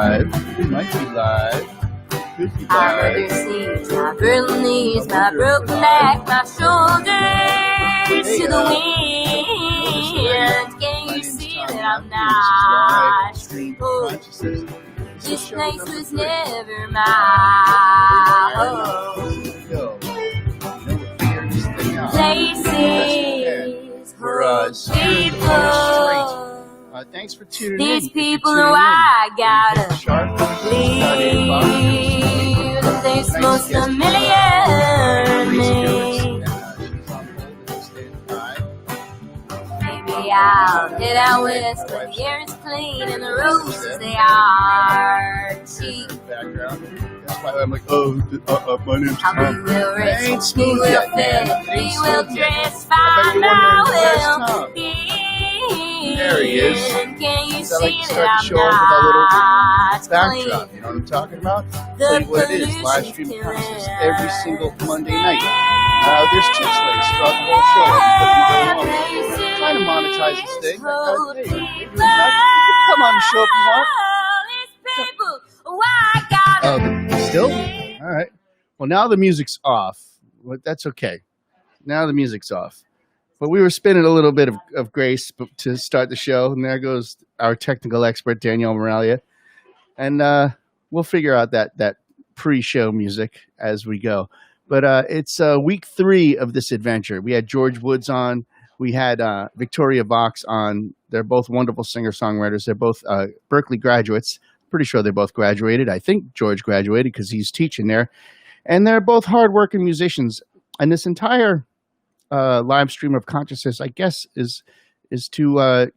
live. We might be live. Could be I live. mother sees my brittle knees, my broken back, my shoulders to the wind. Can you see that I'm not? Oh, this place was never mine. Places for us. people. Thanks for tuning in. These people know I gotta leave. The face most familiar to me. Maybe I'll head out west where the air is clean and the roses they are cheap. That's why I'm like, my name's Tom. We will rest, ain't we smooth will yet, fit, man. we Ain't will smooth yet. dress fine, I will be. There he is. Can you I like see to start that the show off with a little backdrop. You know what I'm talking about? Tell you what it is. Live stream concerts every single Monday night. There's tips links throughout the whole show. I'm trying to monetize this thing. Hey, you can come on the show if you want. Still? All right. Well, now the music's off. Well, that's okay. Now the music's off. But we were spinning a little bit of Grace to start the show, and there goes our technical expert, Danielle Moralia. And we'll figure out that pre-show music as we go. But it's week 3 of this adventure. We had George Woods on. We had Victoria Vox on. They're both wonderful singer-songwriters. They're both Berkeley graduates. Pretty sure they both graduated. I think George graduated because he's teaching there. And they're both hardworking musicians. And this entire live stream of consciousness, I guess, is to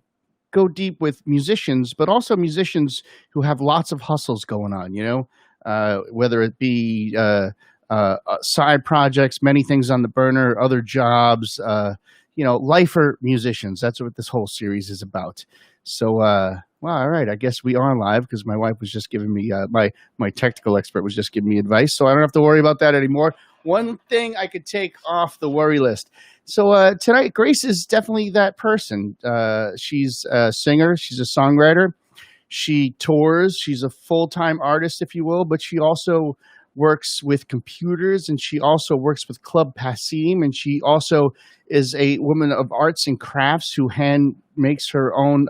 go deep with musicians, but also musicians who have lots of hustles going on, you know, whether it be side projects, many things on the burner, other jobs, you know, lifer musicians. That's what this whole series is about. So, well, all right, I guess we are live because my wife was just giving me, my technical expert was just giving me advice, so I don't have to worry about that anymore. One thing I could take off the worry list. So tonight, Grace is definitely that person. She's a singer. She's a songwriter. She tours. She's a full-time artist, if you will, but she also works with computers, and she also works with Club Passim, and she also is a woman of arts and crafts who hand makes her own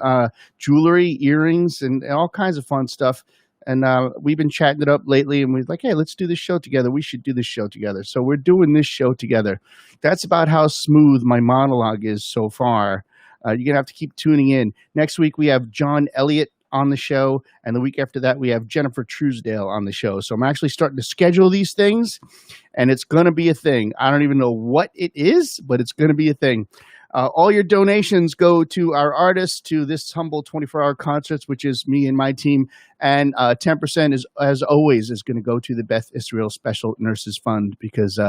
jewelry, earrings, and all kinds of fun stuff. And we've been chatting it up lately, and we're like, hey, let's do this show together. We should do this show together. So we're doing this show together. That's about how smooth my monologue is so far. You're going to have to keep tuning in. Next week, we have John Elliott on the show, and the week after that, we have Jennifer Truesdale on the show. So I'm actually starting to schedule these things, and it's going to be a thing. I don't even know what it is, but it's going to be a thing. All your donations go to our artists, to this humble 24-hour concerts, which is me and my team. And 10% is, as always, is going to go to the Beth Israel Special Nurses Fund because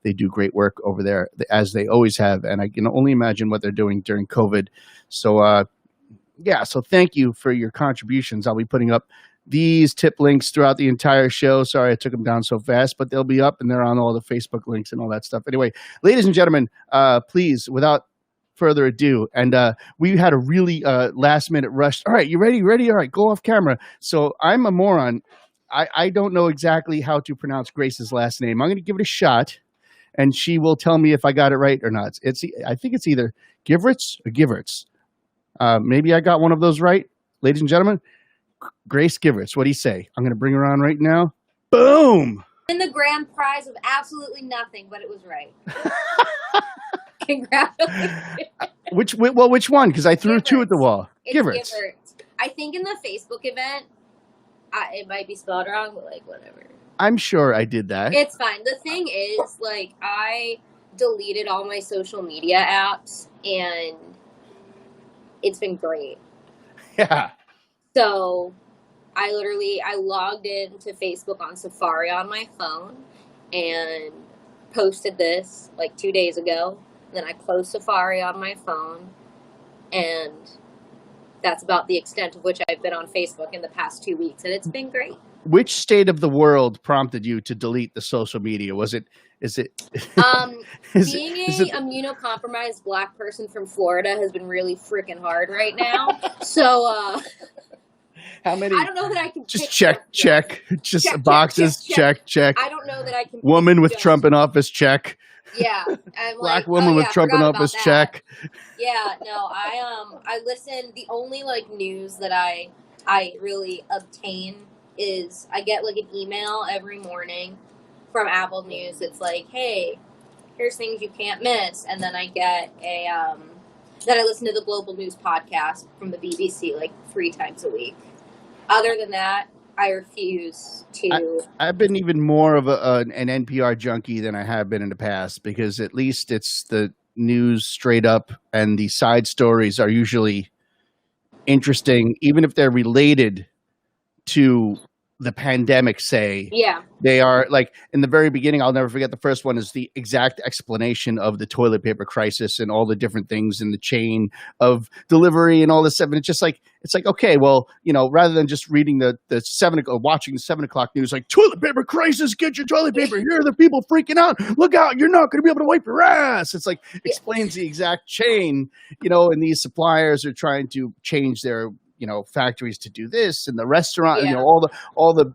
they do great work over there, as they always have. And I can only imagine what they're doing during COVID. So, yeah, so thank you for your contributions. I'll be putting up these tip links throughout the entire show. Sorry I took them down so fast, but they'll be up, and they're on all the Facebook links and all that stuff. Anyway, ladies and gentlemen, please, without further ado, and we had a really last minute rush. All right, you ready? All right, go off camera. So I'm a moron. I don't know exactly how to pronounce Grace's last name. I'm going to give it a shot, and she will tell me if I got it right or not. I think it's either Givertz or Givertz. Maybe I got one of those right. Ladies and gentlemen, Grace Givertz. What do you say? I'm going to bring her on right now. Boom! In the grand prize of absolutely nothing, but it was right. Congratulations. Which one? Because I threw two at the wall. Givertz. I think in the Facebook event, it might be spelled wrong, but like whatever. I'm sure I did that. It's fine. The thing is, like, I deleted all my social media apps, and it's been great. Yeah. So I logged into Facebook on Safari on my phone and posted this like 2 days ago. Then I closed Safari on my phone, and that's about the extent of which I've been on Facebook in the past 2 weeks, and it's been great. Which state of the world prompted you to delete the social media? Is it being an immunocompromised Black person from Florida has been really freaking hard right now. So How many? I don't know that I can Just pick check, one. check. Just Check, boxes, check. I don't know that I can. Woman pick with just- Trump in office, check. Yeah, I'm Black like, woman oh, with yeah, Trump in forgot about office, that. check. Yeah, no, I listen. The only like news that I really obtain is I get like an email every morning from Apple News. It's like, hey, here's things you can't miss, and then I get a then I listen to the Global News podcast from the BBC like 3 times a week. Other than that, I refuse to. I've been even more of an NPR junkie than I have been in the past, because at least it's the news straight up, and the side stories are usually interesting, even if they're related to the pandemic, say. Yeah. They are, like, in the very beginning, I'll never forget, the first one is the exact explanation of the toilet paper crisis and all the different things in the chain of delivery and all this stuff. And it's like, okay, well, you know, rather than just reading the 7 o'clock, watching the 7 o'clock news, like, toilet paper crisis, get your toilet paper. Here are the people freaking out. Look out, you're not going to be able to wipe your ass. It's like, explains the exact chain, you know, and these suppliers are trying to change their, you know, factories to do this, and the restaurant, you know, all the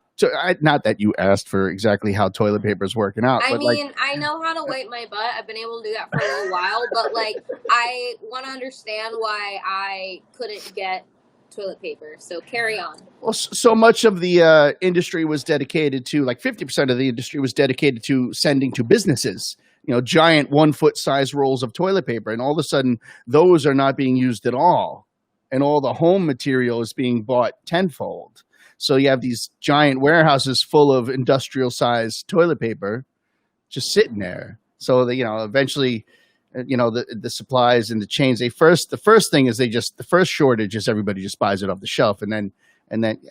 not that you asked for exactly how toilet paper is working out. I but mean, like, I know how to wipe my butt. I've been able to do that for a little while, but like, I want to understand why I couldn't get toilet paper. So carry on. well, so much of the industry was dedicated to, like, 50% of the industry was dedicated to sending to businesses, you know, giant 1-foot size rolls of toilet paper, and all of a sudden those are not being used at all. And all the home material is being bought tenfold. So you have these giant warehouses full of industrial-sized toilet paper just sitting there. So that, you know, eventually, you know, the supplies and the chains. The first thing is the first shortage is everybody just buys it off the shelf, and then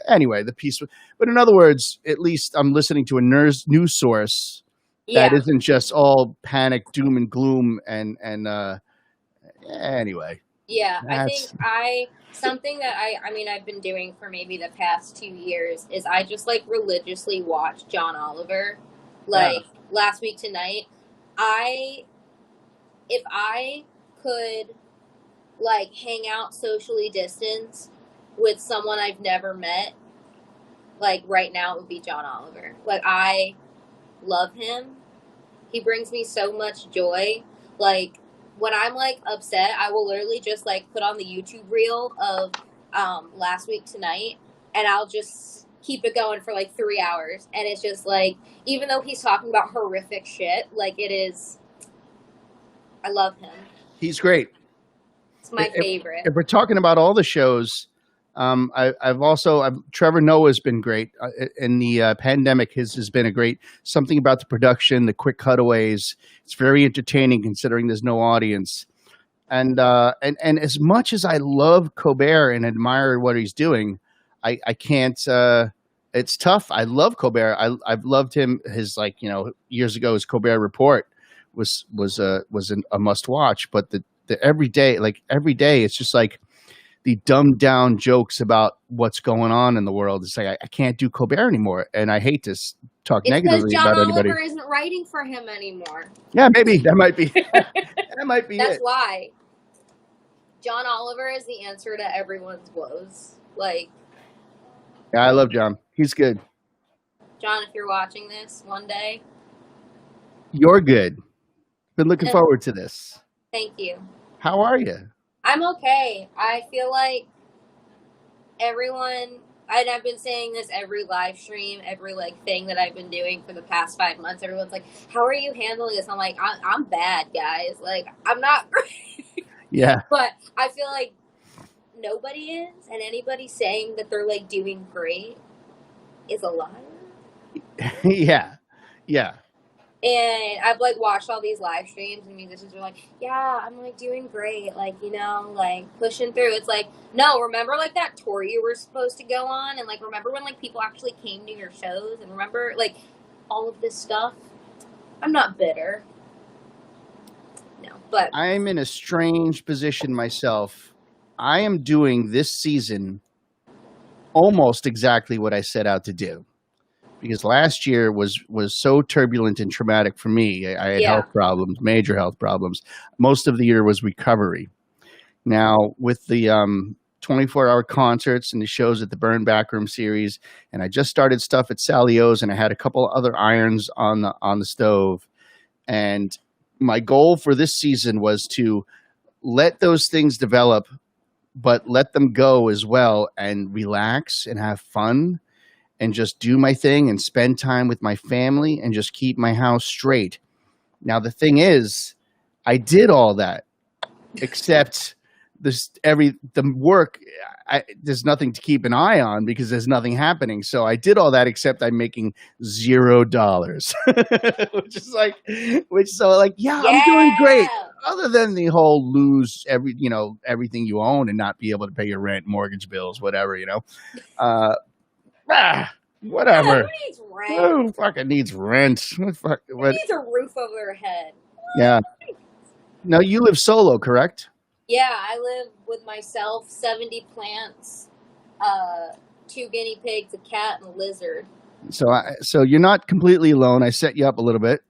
anyway, the piece. But in other words, at least I'm listening to a news source that isn't just all panic, doom and gloom, and anyway. Yeah, I think something that I mean, I've been doing for maybe the past 2 years is I just like religiously watch John Oliver. Like last week tonight, if I could like hang out socially distance with someone I've never met, like right now it would be John Oliver. Like, I love him. He brings me so much joy. Like, when I'm like upset, I will literally just like put on the YouTube reel of last week tonight, and I'll just keep it going for like 3 hours. And it's just like, even though he's talking about horrific shit, like, it is, I love him. He's great. It's my favorite. If we're talking about all the shows, Trevor Noah's been great in the pandemic. His has been a great, something about the production, the quick cutaways. It's very entertaining considering there's no audience. And as much as I love Colbert and admire what he's doing, I can't. It's tough. I love Colbert. I've loved him. His, like, you know, years ago, his Colbert Report was a must watch. But the every day, it's just like the dumbed down jokes about what's going on in the world. It's like, I can't do Colbert anymore, and I hate to talk negatively about anybody. John Oliver isn't writing for him anymore. Yeah, maybe that might be that might be That's it. why. John Oliver is the answer to everyone's woes. Like, yeah, I love John. He's good. John, if you're watching this one day, You're good. Been looking forward to this. thank you. How are you? I'm okay. I feel like everyone, and I've been saying this every live stream, every like thing that I've been doing for the past 5 months. Everyone's like, "How are you handling this?" I'm like, I'm bad, guys. Like, I'm not great. Yeah. But I feel like nobody is, and anybody saying that they're like doing great is a liar. Yeah. Yeah. And I've like watched all these live streams, and musicians are like, "Yeah, I'm like doing great, like, you know, like pushing through." It's like, no, remember like that tour you were supposed to go on, and like remember when like people actually came to your shows, and remember like all of this stuff. I'm not bitter. No, but I'm in a strange position myself. I am doing this season almost exactly what I set out to do. Because last year was so turbulent and traumatic for me. I had health problems, major health problems. Most of the year was recovery. Now, with the 24-hour concerts and the shows at the Burn Backroom series, and I just started stuff at Sally O's, and I had a couple other irons on the stove. And my goal for this season was to let those things develop, but let them go as well, and relax and have fun and just do my thing and spend time with my family and just keep my house straight. Now, the thing is, I did all that, except the work. There's nothing to keep an eye on because there's nothing happening. So I did all that, except I'm making $0, yeah, I'm doing great. Other than the whole lose everything you own and not be able to pay your rent, mortgage bills, whatever, whatever. Who needs rent? Who fucking needs rent? Who needs a roof over their head? Yeah. Now you live solo, correct? Yeah, I live with myself, 70 plants, 2 guinea pigs, a cat, and a lizard. So you're not completely alone. I set you up a little bit.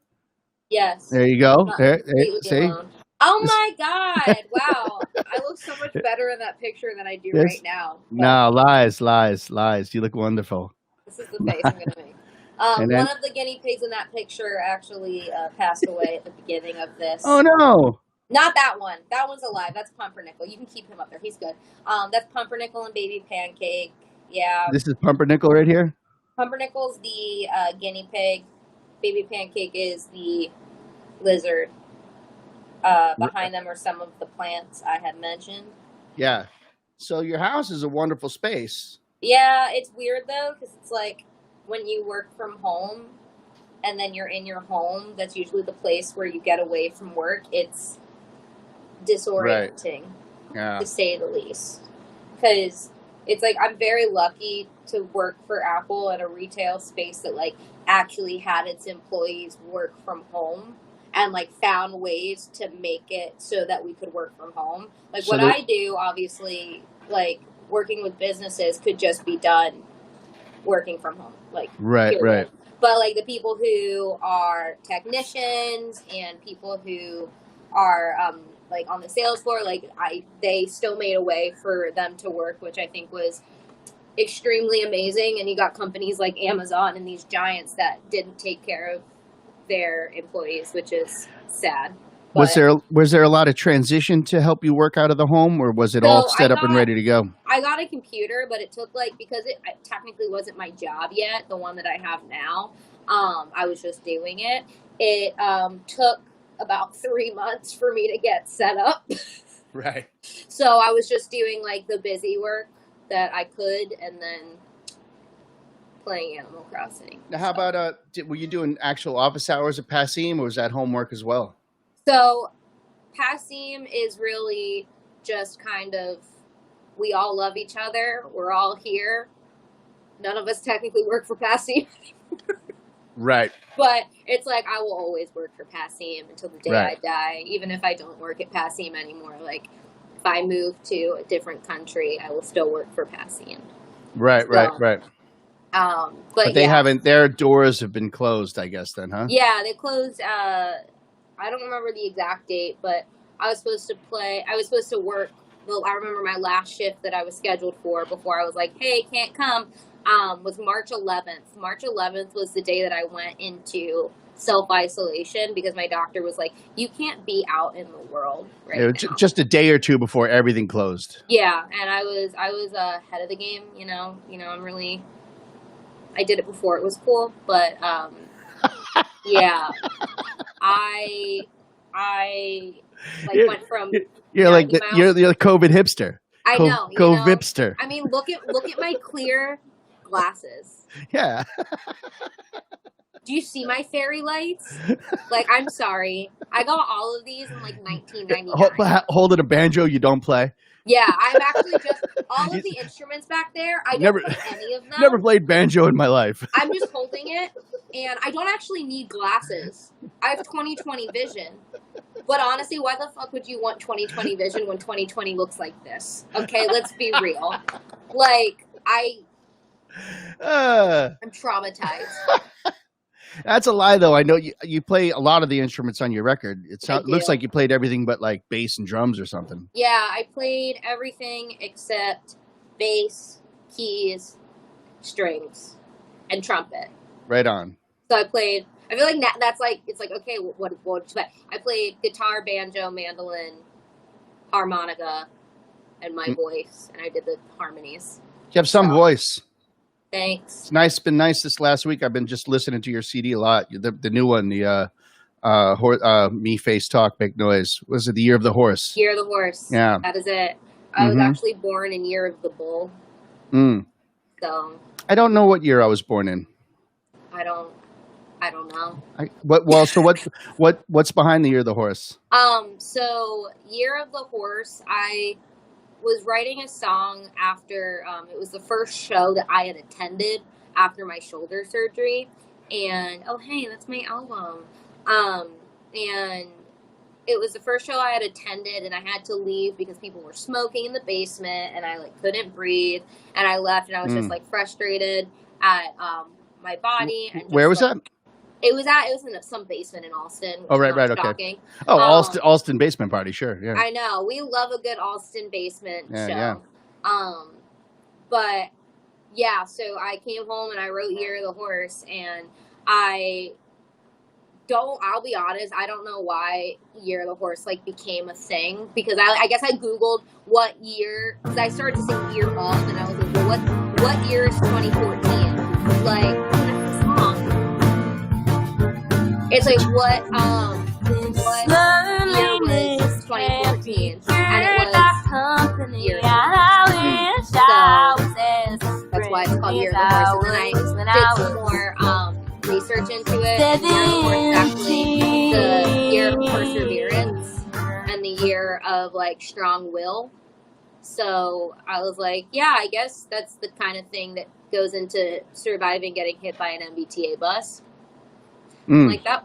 Yes. There you go. There, see? Alone. Oh my God! Wow, I look so much better in that picture than I do right now. No, lies. You look wonderful. This is the face I'm gonna make. One of the guinea pigs in that picture actually passed away at the beginning of this. Oh no! Not that one. That one's alive. That's Pumpernickel. You can keep him up there. He's good. That's Pumpernickel and Baby Pancake. Yeah. This is Pumpernickel right here? Pumpernickel's the guinea pig. Baby Pancake is the lizard. Behind them are some of the plants I had mentioned. Yeah. So your house is a wonderful space. Yeah, it's weird though, because it's like when you work from home and then you're in your home, that's usually the place where you get away from work. It's disorienting, to say the least. Because it's like I'm very lucky to work for Apple at a retail space that like actually had its employees work from home and like found ways to make it so that we could work from home. Like so what I do, obviously, like working with businesses could just be done working from home. Like right. But like the people who are technicians and people who are like on the sales floor, like they still made a way for them to work, which I think was extremely amazing. And you got companies like Amazon and these giants that didn't take care of their employees, which is sad. But was there a lot of transition to help you work out of the home, or was it all set up and ready to go? I got a computer, but it took because it technically wasn't my job yet, the one that I have now. I was just doing it. It took about 3 months for me to get set up. Right. So I was just doing like the busy work that I could, and then playing Animal Crossing. Now, how about were you doing actual office hours at Passim, or was that homework as well? So Passim is really just kind of, we all love each other. We're all here. None of us technically work for Passim. Right. But it's like I will always work for Passim until the day I die, even if I don't work at Passim anymore. Like if I move to a different country, I will still work for Passim. Right. But they haven't. Their doors have been closed, I guess. Then, huh? Yeah, they closed. I don't remember the exact date, but I was supposed to work. Well, I remember my last shift that I was scheduled for before I was like, hey, can't come, was March 11th. March 11th was the day that I went into self-isolation because my doctor was like, you can't be out in the world now. Just a day or two before everything closed. Yeah, and I was ahead of the game, I did it before it was cool, but yeah. I went from you're the COVID hipster. I know. COVID-hipster. I mean, look at my clear glasses. Yeah. Do you see my fairy lights? Like, I'm sorry. I got all of these in like 1999. Holding a banjo you don't play. Yeah, I'm actually just all of the instruments back there. I don't play any of them. Never played banjo in my life. I'm just holding it, and I don't actually need glasses. I have 20/20 vision. But honestly, why the fuck would you want 20/20 vision when 20/20 looks like this? Okay, let's be real. Like I'm traumatized. That's a lie, though. I know you play a lot of the instruments on your record. It looks do. like you played everything but like bass and drums or something. Yeah, I played everything except bass, keys, strings, and trumpet. Right on. So I feel like that's like, it's like, okay, what I played guitar, banjo, mandolin, harmonica, and my voice, and I did the harmonies. You have some voice. Thanks. It's nice. Been nice this last week. I've been just listening to your CD a lot. The new one, the Me Face Talk, Make Noise. Was it the Year of the Horse? Year of the Horse. Yeah. That is it. I was actually born in Year of the Bull. So. I don't know what year I was born in. I don't know. What's behind the Year of the Horse? So Year of the Horse, I was writing a song after, it was the first show that I had attended after my shoulder surgery. And, oh, hey, that's my album. And it was the first show I had attended, and I had to leave because people were smoking in the basement, and I couldn't breathe. And I left, and I was just frustrated at my body. And where was that? It was in some basement in Alston. Oh, right, okay. Oh, Alston basement party, sure, yeah. I know, we love a good Alston basement show. Yeah. But yeah, so I came home and I wrote Year of the Horse, and I'll be honest, I don't know why Year of the Horse became a thing, because I guess I Googled what year, because I started to sing Year Of, and I was like, well, what year is 2014? It's like, what year was 2014? And it was Year of the Horse. So, that's why it's called Year of the Horse. And then I did some more research into it. And Year of the Horse is actually the year of perseverance and the year of strong will. So I was like, yeah, I guess that's the kind of thing that goes into surviving getting hit by an MBTA bus.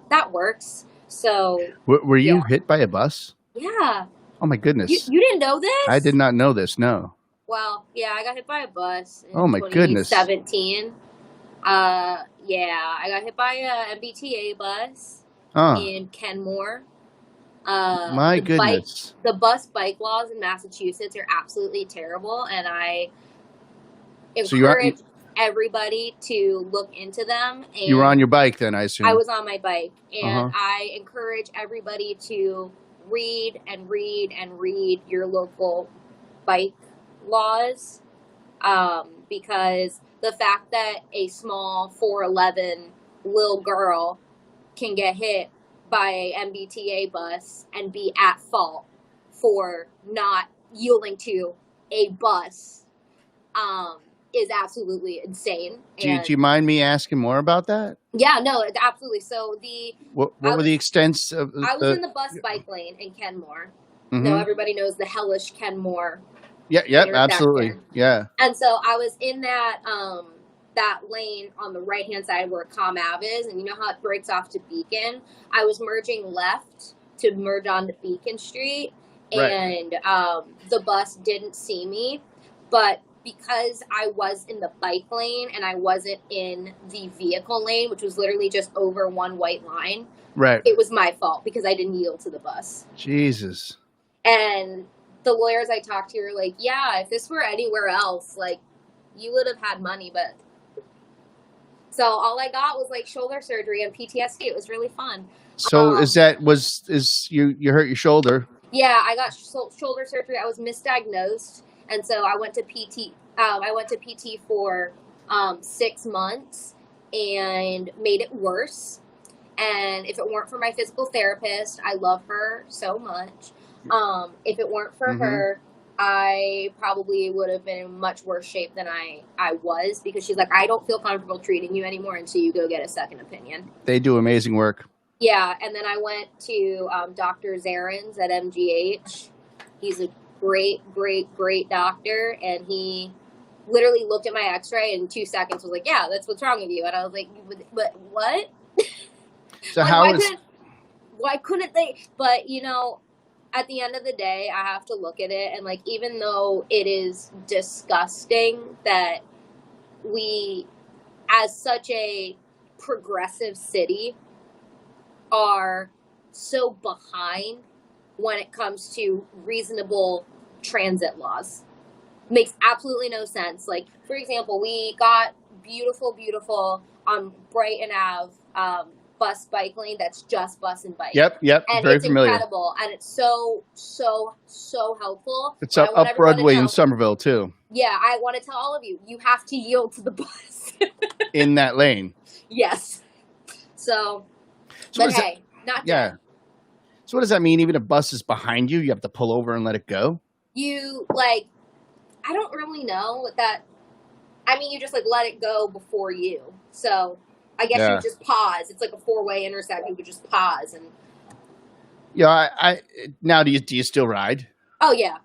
That works. So were you hit by a bus? Yeah. Oh my goodness. You didn't know this? I did not know this. No. Well, yeah, I got hit by a bus in oh my goodness. 2017. Yeah, I got hit by a MBTA bus in Kenmore. My goodness. The bus bike laws in Massachusetts are absolutely terrible, and I encourage everybody to look into them. And you were on your bike then, I assume? I was on my bike, and I encourage everybody to read and read and read your local bike laws, because the fact that a small 4'11" little girl can get hit by a MBTA bus and be at fault for not yielding to a bus is absolutely insane. Do you mind me asking more about that? Yeah, no, absolutely. So what were the extents of I was in the bus bike lane in Kenmore. No, everybody knows the hellish Kenmore. Yeah, absolutely. Yeah. And so I was in that that lane on the right hand side where Comm Ave is, and you know how it breaks off to Beacon? I was merging left to merge onto Beacon Street, and the bus didn't see me, but because I was in the bike lane and I wasn't in the vehicle lane, which was literally just over one white line, it was my fault because I didn't yield to the bus. Jesus. And the lawyers I talked to were like, yeah, if this were anywhere else, you would have had money, but... So all I got was shoulder surgery and PTSD. It was really fun. So you hurt your shoulder? Yeah, I got shoulder surgery. I was misdiagnosed, and so I went to PT. I went to PT for 6 months and made it worse. And if it weren't for my physical therapist, I love her so much. If it weren't for her, I probably would have been in much worse shape than I was, because she's like, I don't feel comfortable treating you anymore until you go get a second opinion. They do amazing work. Yeah, and then I went to Dr. Zarins at MGH. He's a great, great, great doctor, and he literally looked at my x-ray in 2 seconds, was like, yeah, that's what's wrong with you. And I was like, but what? So why couldn't they? But, at the end of the day, I have to look at it, and even though it is disgusting that we, as such a progressive city are so behind when it comes to reasonable transit laws. Makes absolutely no sense. Like, for example, we got beautiful Brighton Ave bus bike lane that's just bus and bike. Yep, And very it's familiar. incredible, and it's so helpful. It's up Broadway in Somerville too. Yeah, I want to tell all of you, you have to yield to the bus. In that lane. Yes. So but hey, not dead. So what does that mean? Even if a bus is behind you, you have to pull over and let it go? You, like, I don't really know what that, I mean, you just, like, let it go before you. So I guess you just pause. It's like a 4-way intersection. You could just pause and. Yeah, I now do you still ride? Oh yeah.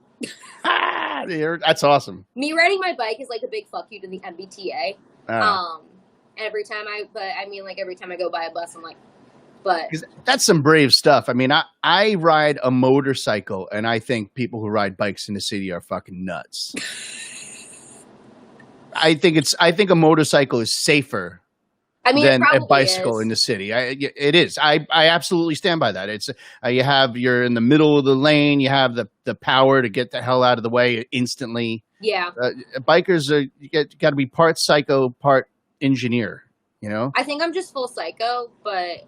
That's awesome. Me riding my bike is like a big fuck you to the MBTA. Every time I go by a bus, I'm like, but that's some brave stuff. I mean, I ride a motorcycle, and I think people who ride bikes in the city are fucking nuts. I think a motorcycle is safer than a bicycle in the city. It is. I absolutely stand by that. It's you're in the middle of the lane. You have the power to get the hell out of the way instantly. Yeah. Bikers got to be part psycho, part engineer. You know. I think I'm just full psycho, but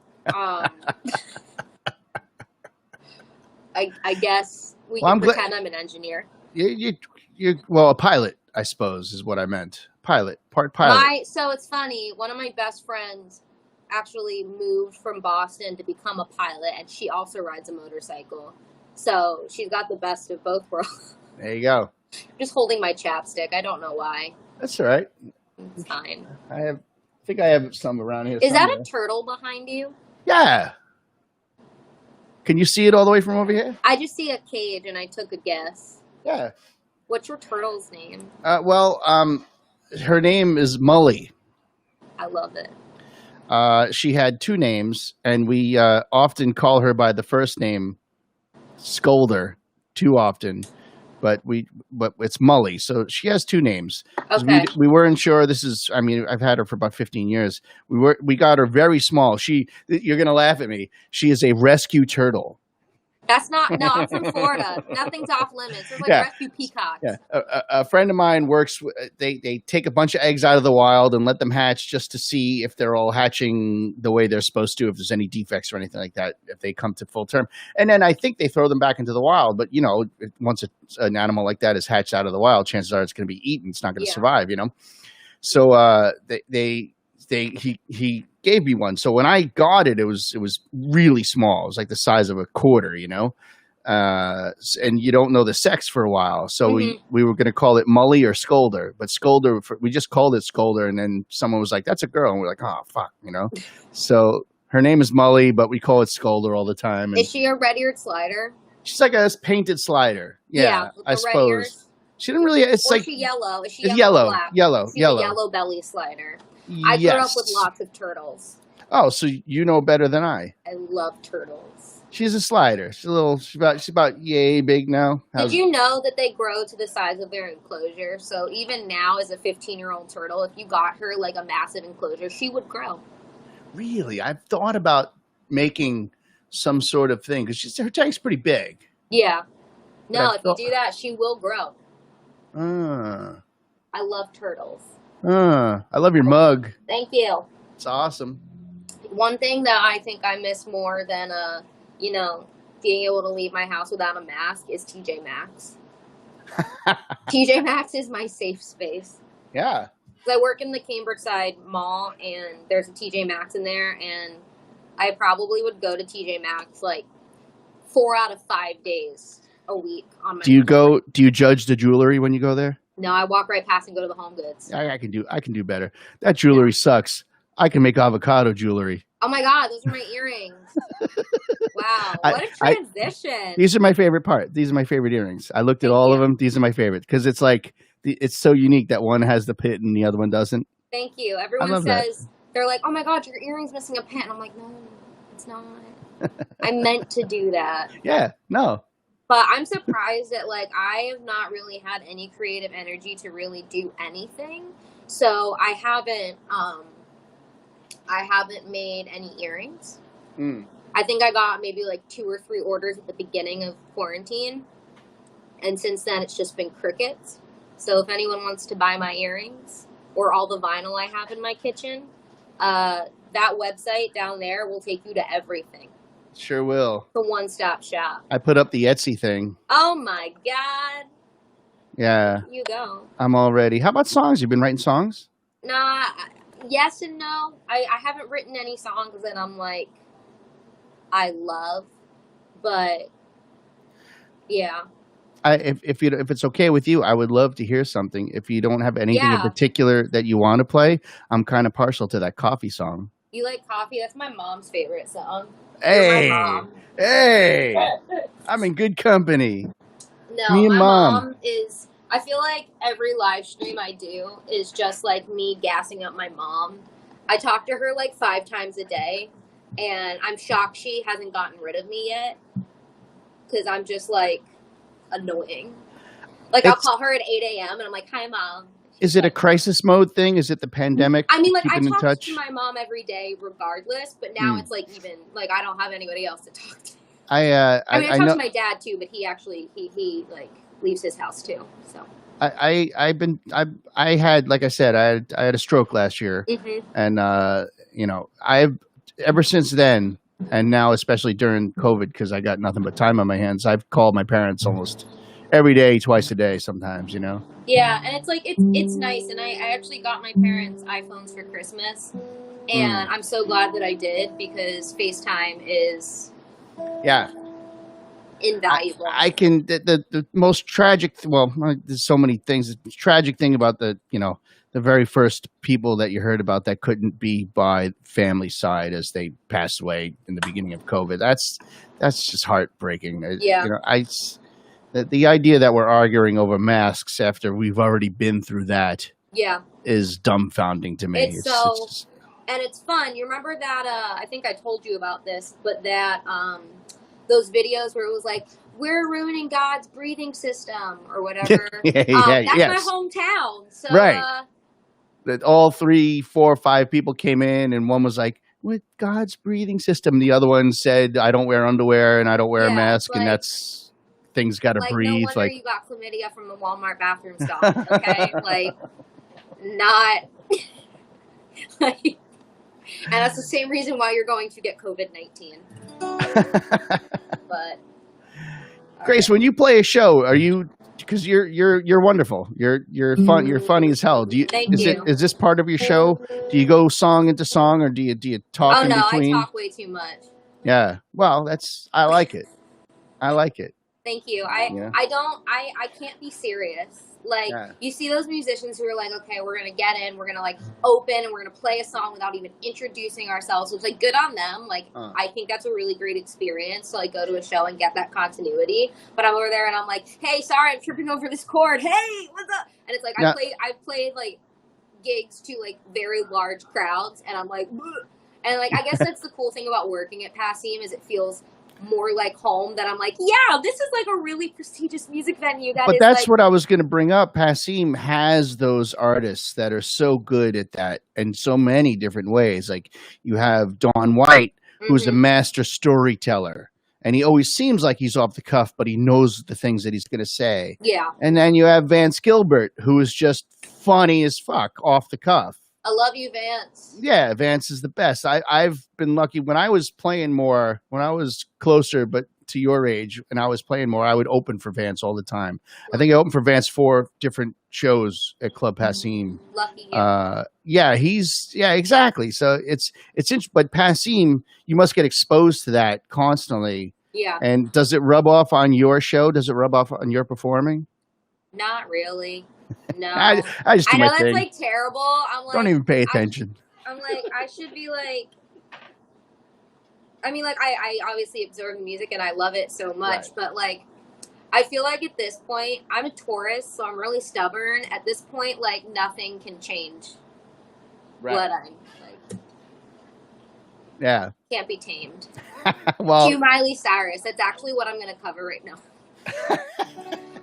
I guess we can pretend I'm an engineer. You're a pilot, I suppose, is what I meant. Part pilot. So it's funny. One of my best friends actually moved from Boston to become a pilot, and she also rides a motorcycle. So she's got the best of both worlds. There you go. I'm just holding my chapstick. I don't know why. That's all right. It's fine. I think I have some around here. Is that a turtle behind you? Yeah. Can you see it all the way from over here? I just see a cage, and I took a guess. Yeah. What's your turtle's name? Her name is Mully. I love it. She had 2 names, and we often call her by the first name, Scolder, too often. But it's Mully, so she has 2 names. Okay. We weren't sure. I've had her for about 15 years. We got her very small. You're gonna laugh at me. She is a rescue turtle. I'm from Florida. Nothing's off limits. There's like rescue peacocks. Yeah. A friend of mine works, they take a bunch of eggs out of the wild and let them hatch just to see if they're all hatching the way they're supposed to, if there's any defects or anything like that, if they come to full term. And then I think they throw them back into the wild. But, once an animal like that is hatched out of the wild, chances are it's going to be eaten. It's not going to survive, So he gave me one. So when I got it, it was really small. It was like the size of a quarter, and you don't know the sex for a while. So we were going to call it Mully or Scolder, but we just called it Scolder. And then someone was like, that's a girl. And we're like, oh, fuck, So her name is Mully, but we call it Scolder all the time. And is she a red-eared slider? She's like a painted slider. Yeah, I suppose. She didn't really, it's like. Is she yellow? Is she yellow? Yellow. She's a yellow belly slider. I grew up with lots of turtles. Oh, so you know better than I. I love turtles. She's a slider. She's about yay big now. Did you know that they grow to the size of their enclosure? So even now, as a 15-year-old turtle, if you got her like a massive enclosure, she would grow. Really? I've thought about making some sort of thing because her tank's pretty big. Yeah. No, if you do that, she will grow. I love turtles. I love your mug. Thank you. It's awesome. One thing that I think I miss more than, being able to leave my house without a mask is TJ Maxx. TJ Maxx is my safe space. Yeah. I work in the Cambridge Mall, and there's a TJ Maxx in there, and I probably would go to TJ Maxx like 4 out of 5 days a week on my. Do you judge the jewelry when you go there? No, I walk right past and go to the Home Goods. I can do better. That jewelry sucks. I can make avocado jewelry. Oh my God, those are my earrings. Wow, what a transition. These are my favorite part. These are my favorite earrings. I looked at all of them. These are my favorite because it's like, it's so unique that one has the pit and the other one doesn't. Thank you. Everyone says, they're like, oh my God, your earring's missing a pin. I'm like, no, it's not. I meant to do that. Yeah, no. But I'm surprised that, I have not really had any creative energy to really do anything. So I haven't I haven't made any earrings. Mm. I think I got maybe like 2 or 3 orders at the beginning of quarantine. And since then, it's just been crickets. So if anyone wants to buy my earrings or all the vinyl I have in my kitchen, that website down there will take you to everything. Sure will. The one-stop shop. I put up the Etsy thing. Oh my God. Yeah. You go. I'm all ready. How about songs? You've been writing songs? Nah, yes and no. I haven't written any songs that I'm like, I love, but yeah. If it's okay with you, I would love to hear something. If you don't have anything in Yeah. particular that you want to play, I'm kind of partial to that coffee song. You like coffee? That's my mom's favorite song. Hey, You're my mom. hey, I'm in good company. No, Me and my Mom. mom is. I feel like every live stream I do is just like me gassing up my mom. I talk to her like 5 times a day, and I'm shocked she hasn't gotten rid of me yet. Because I'm just like annoying. Like I'll call her at 8 a.m. and I'm like, "Hi, Mom." Is it a crisis mode thing? Is it the pandemic? I mean, like I keeping in talk touch? to my mom every day, regardless. But now it's like even like I don't have anybody else to talk to. I mean, I talk to my dad too, but he actually he like leaves his house too. So I had, like I said, I had a stroke last year, and you know, I've ever since then, and now especially during COVID, because I got nothing but time on my hands, I've called my parents almost every day, twice a day, sometimes. You know. Yeah, and it's like it's nice, and I actually got my parents iPhones for Christmas, and I'm so glad that I did because FaceTime is invaluable. I can the most tragic. Well, there's so many things. The tragic thing about the very first people that you heard about that couldn't be by family side as they passed away in the beginning of COVID. That's just heartbreaking. Yeah. You know, the idea that we're arguing over masks after we've already been through that. Yeah. Is dumbfounding to me. It's just, and it's fun. You remember that? I think I told you about this, but that those videos where it was like, we're ruining God's breathing system or whatever. That's my hometown. So, right. That all 3, 4, 5 people came in, and one was like, with God's breathing system. The other one said, I don't wear underwear and I don't wear a mask, and that's things got to breathe. No wonder you got chlamydia from the Walmart bathroom stall. Okay, like not like, and that's the same reason why you're going to get COVID-19. But Grace, when you play a show, are you? Because you're wonderful. You're fun. You're funny as hell. Is this part of your show? Do you go song into song, or do you talk in between? I talk way too much. Yeah. Well, I like it. I like it. Thank you. I can't be serious. Like, you see those musicians who are like, okay, we're going to get in, we're going to, like, open, and we're going to play a song without even introducing ourselves, which, like, good on them. Like, I think that's a really great experience to, like, go to a show and get that continuity. But I'm over there, and I'm like, hey, sorry, I'm tripping over this chord. Hey, what's up? And it's like, I've played, like, gigs to, like, very large crowds, and I'm like, bleh. And, like, I guess that's the cool thing about working at Passim is it feels more like home, that I'm like, yeah, this is like a really prestigious music venue. But that's what I was going to bring up. Passim has those artists that are so good at that in so many different ways. Like you have Dawn White, who's a master storyteller, and he always seems like he's off the cuff, but he knows the things that he's going to say. Yeah. And then you have Vance Gilbert, who is just funny as fuck off the cuff. I love you, Vance. Yeah, Vance is the best. I've been lucky when I was playing more, when I was closer, but to your age, and I was playing more, I would open for Vance all the time. I think I opened for Vance 4 different shows at Club Passim. Lucky you. Yeah, exactly. So it's interesting, but Passim, you must get exposed to that constantly. Yeah. And does it rub off on your show? Does it rub off on your performing? Not really. No. I just do I know my thing. that's like terrible. I'm like, don't even pay attention. I'm like, I should be like, I mean, like, I obviously absorb the music and I love it so much, but like, I feel like at this point, I'm a Taurus, so I'm really stubborn. At this point, like, nothing can change what I'm like. Yeah. Can't be tamed. Well, Cue Miley Cyrus. That's actually what I'm going to cover right now.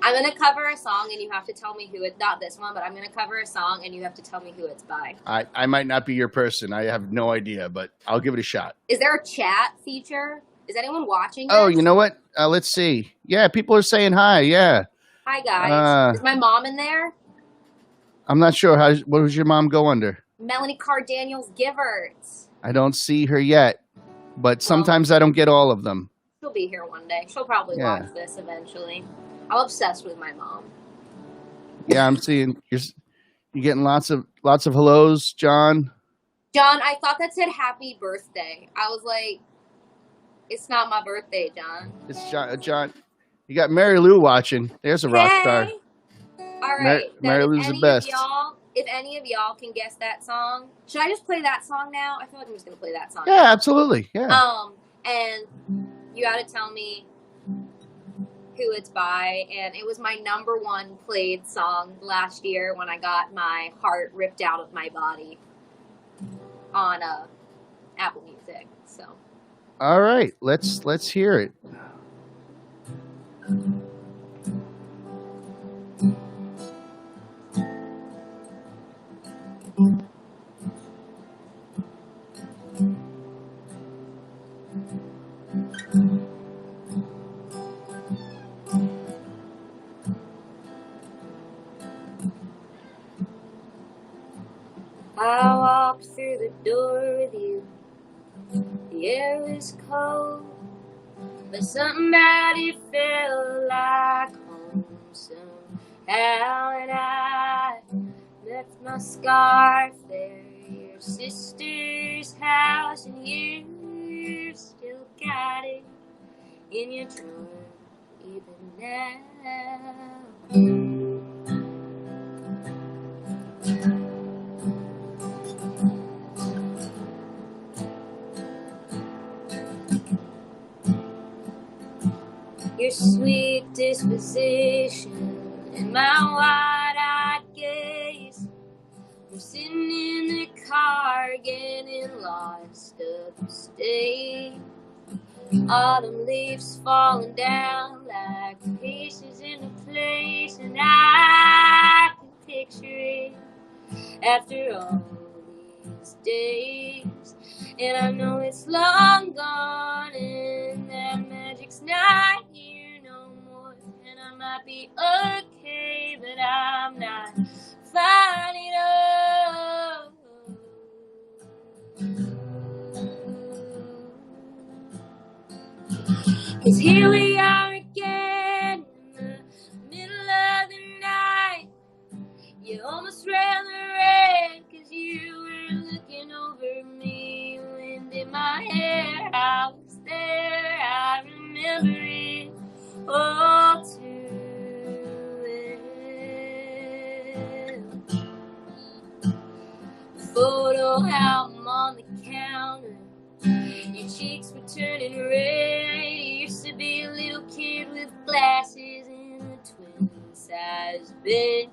I'm going to cover a song and you have to tell me who it, not this one, but I'm going to cover a song and you have to tell me who it's by. I might not be your person. I have no idea, but I'll give it a shot. Is there a chat feature? Is anyone watching this? Oh, you know what? Let's see. Yeah, people are saying hi. Yeah. Hi, guys. Is my mom in there? I'm not sure. What does your mom go under? Melanie Cardaniels Givertz. I don't see her yet, but sometimes I don't get all of them. She'll be here one day. She'll probably watch this eventually. I'm obsessed with my mom. Yeah, I'm seeing you're getting lots of hellos, John. John, I thought that said happy birthday. I was like, it's not my birthday, John. It's John. You got Mary Lou watching. There's a rock star. All right. Mary Lou's the best. If any of y'all can guess that song, should I just play that song now? I feel like I'm just gonna play that song. Yeah, now. Absolutely. Yeah. And you got to tell me who it's by. And it was my #1 played song last year when I got my heart ripped out of my body on Apple Music. So. All right, let's hear it. I walked through the door with you. The air was cold, but something about it felt like home somehow. And I left my scarf there, your sister's house, and you still got it in your drawer even now. Your sweet disposition and my wide-eyed gaze. We're sitting in the car getting lost upstate. Autumn leaves falling down like pieces in a place, and I can picture it after all these days. And I know it's long gone and that magic's not here no more. And I might be okay, but I'm not fine at all. 'Cause here we are again in the middle of the night. You almost ran the red 'cause you were looking over me. Wind in my hair, I was there, I remember it all too well. Photo album on the counter, your cheeks were turning red. You used to be a little kid with glasses in a twin-size bed.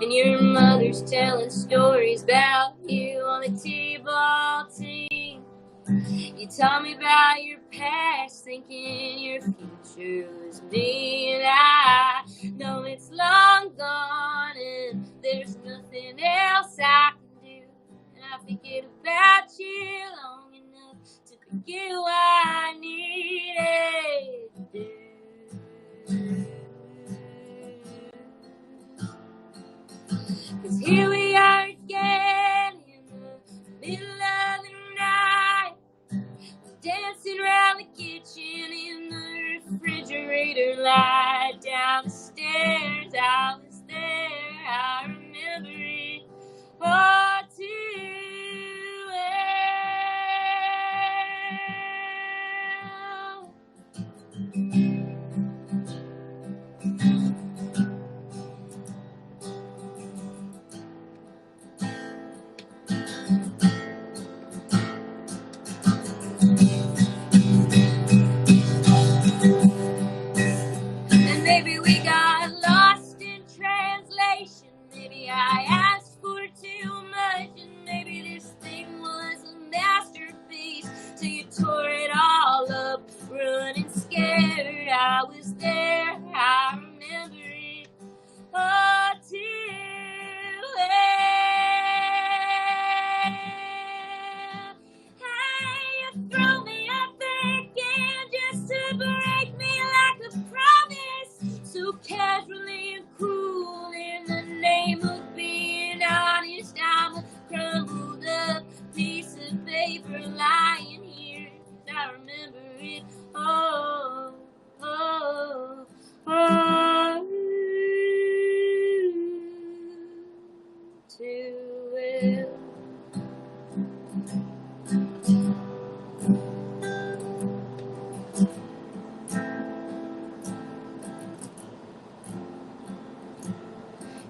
And your mother's telling stories about you on the t-ball team. You taught me about your past, thinking your future was me. And I know it's long gone and there's nothing else I can do. And I forget about you long enough to forget what I needed to do. 'Cause here we are again in the middle of the night, dancing around the kitchen in the refrigerator light. Down the stairs, I was there, I remember it all too well. Maybe we got lost in translation. Maybe I asked for too much, and maybe this thing was a masterpiece. So you tore it all up, running scared. I was there, to it.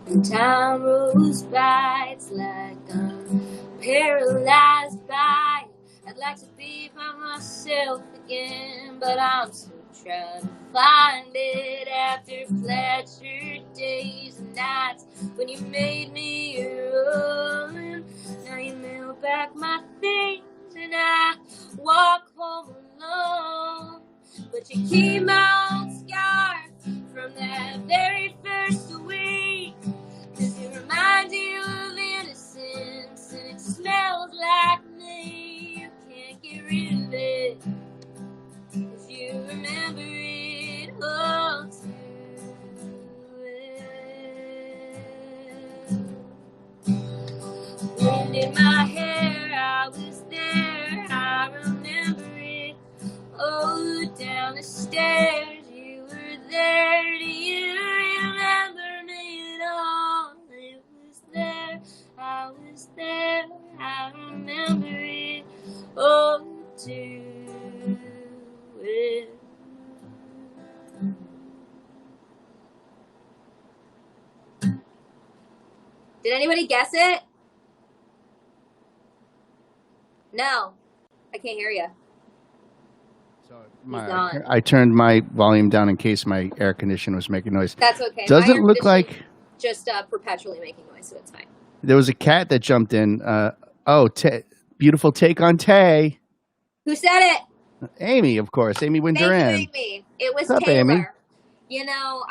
And time rolls by, it's like I'm paralyzed by. I'd like to be by myself again, but I'm still trying to find it after pleasure days and nights when you made me your own. Now you mail back my things and I walk home alone, but you keep my old scar from that very first week, 'cause it reminds you of innocence and it smells like me. You can't get rid of it, 'cause you remember it all too well. Wind in my hair, I was there, I remember it. Oh, down the stairs, you were there. Do you remember me at all? It was there, I was there, I remember it all too well. Did anybody guess it? No, I can't hear you. So gone. I turned my volume down in case my air conditioner was making noise. That's okay. Does My it look air like conditioning just perpetually making noise, so it's fine. there was a cat that jumped in? Beautiful take on Tay. Who said it? Amy, of course. Amy Thank you, Winduran. Amy. It was What's up, Taylor. Amy? You know,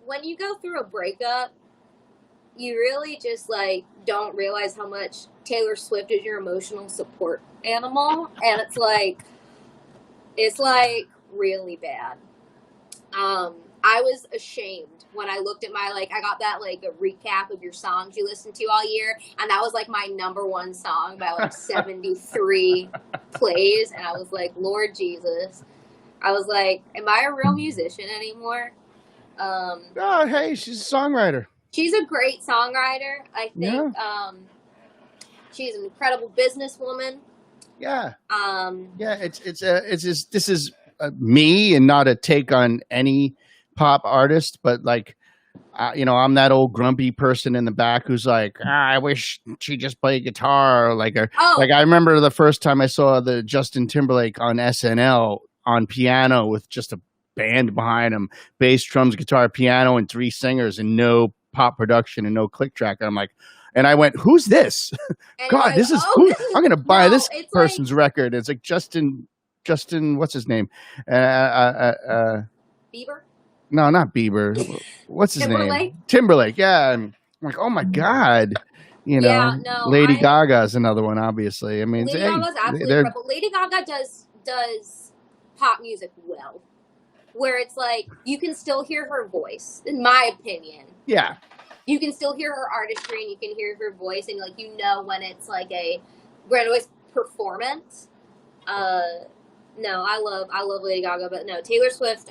when you go through a breakup, you really just don't realize how much Taylor Swift is your emotional support animal, and it's really bad. I was ashamed when I looked at I got that a recap of your songs you listened to all year, and that was my number one song by 73 plays, and I was like, Lord Jesus. I was like, am I a real musician anymore? Oh, hey, she's a songwriter. She's a great songwriter. I think she's an incredible businesswoman. Yeah. Yeah. This is me and not a take on any pop artist, but I'm that old grumpy person in the back who's like, I wish she just played guitar. I remember the first time I saw the Justin Timberlake on SNL on piano with just a band behind him, bass, drums, guitar, piano, and 3 singers, and no pop production and no click track. And I went, who's this? God, this is cool. I'm going to buy this person's record. It's like Justin, what's his name? Bieber? No, not Bieber. What's his name? Timberlake. Yeah. I'm like, oh my God. Lady Gaga is another one, obviously. I mean, Lady Gaga's absolutely incredible. Lady Gaga does pop music well, where it's you can still hear her voice, in my opinion. Yeah. You can still hear her artistry, and you can hear her voice, and when it's a Broadway performance. No, I love Lady Gaga, but no, Taylor Swift.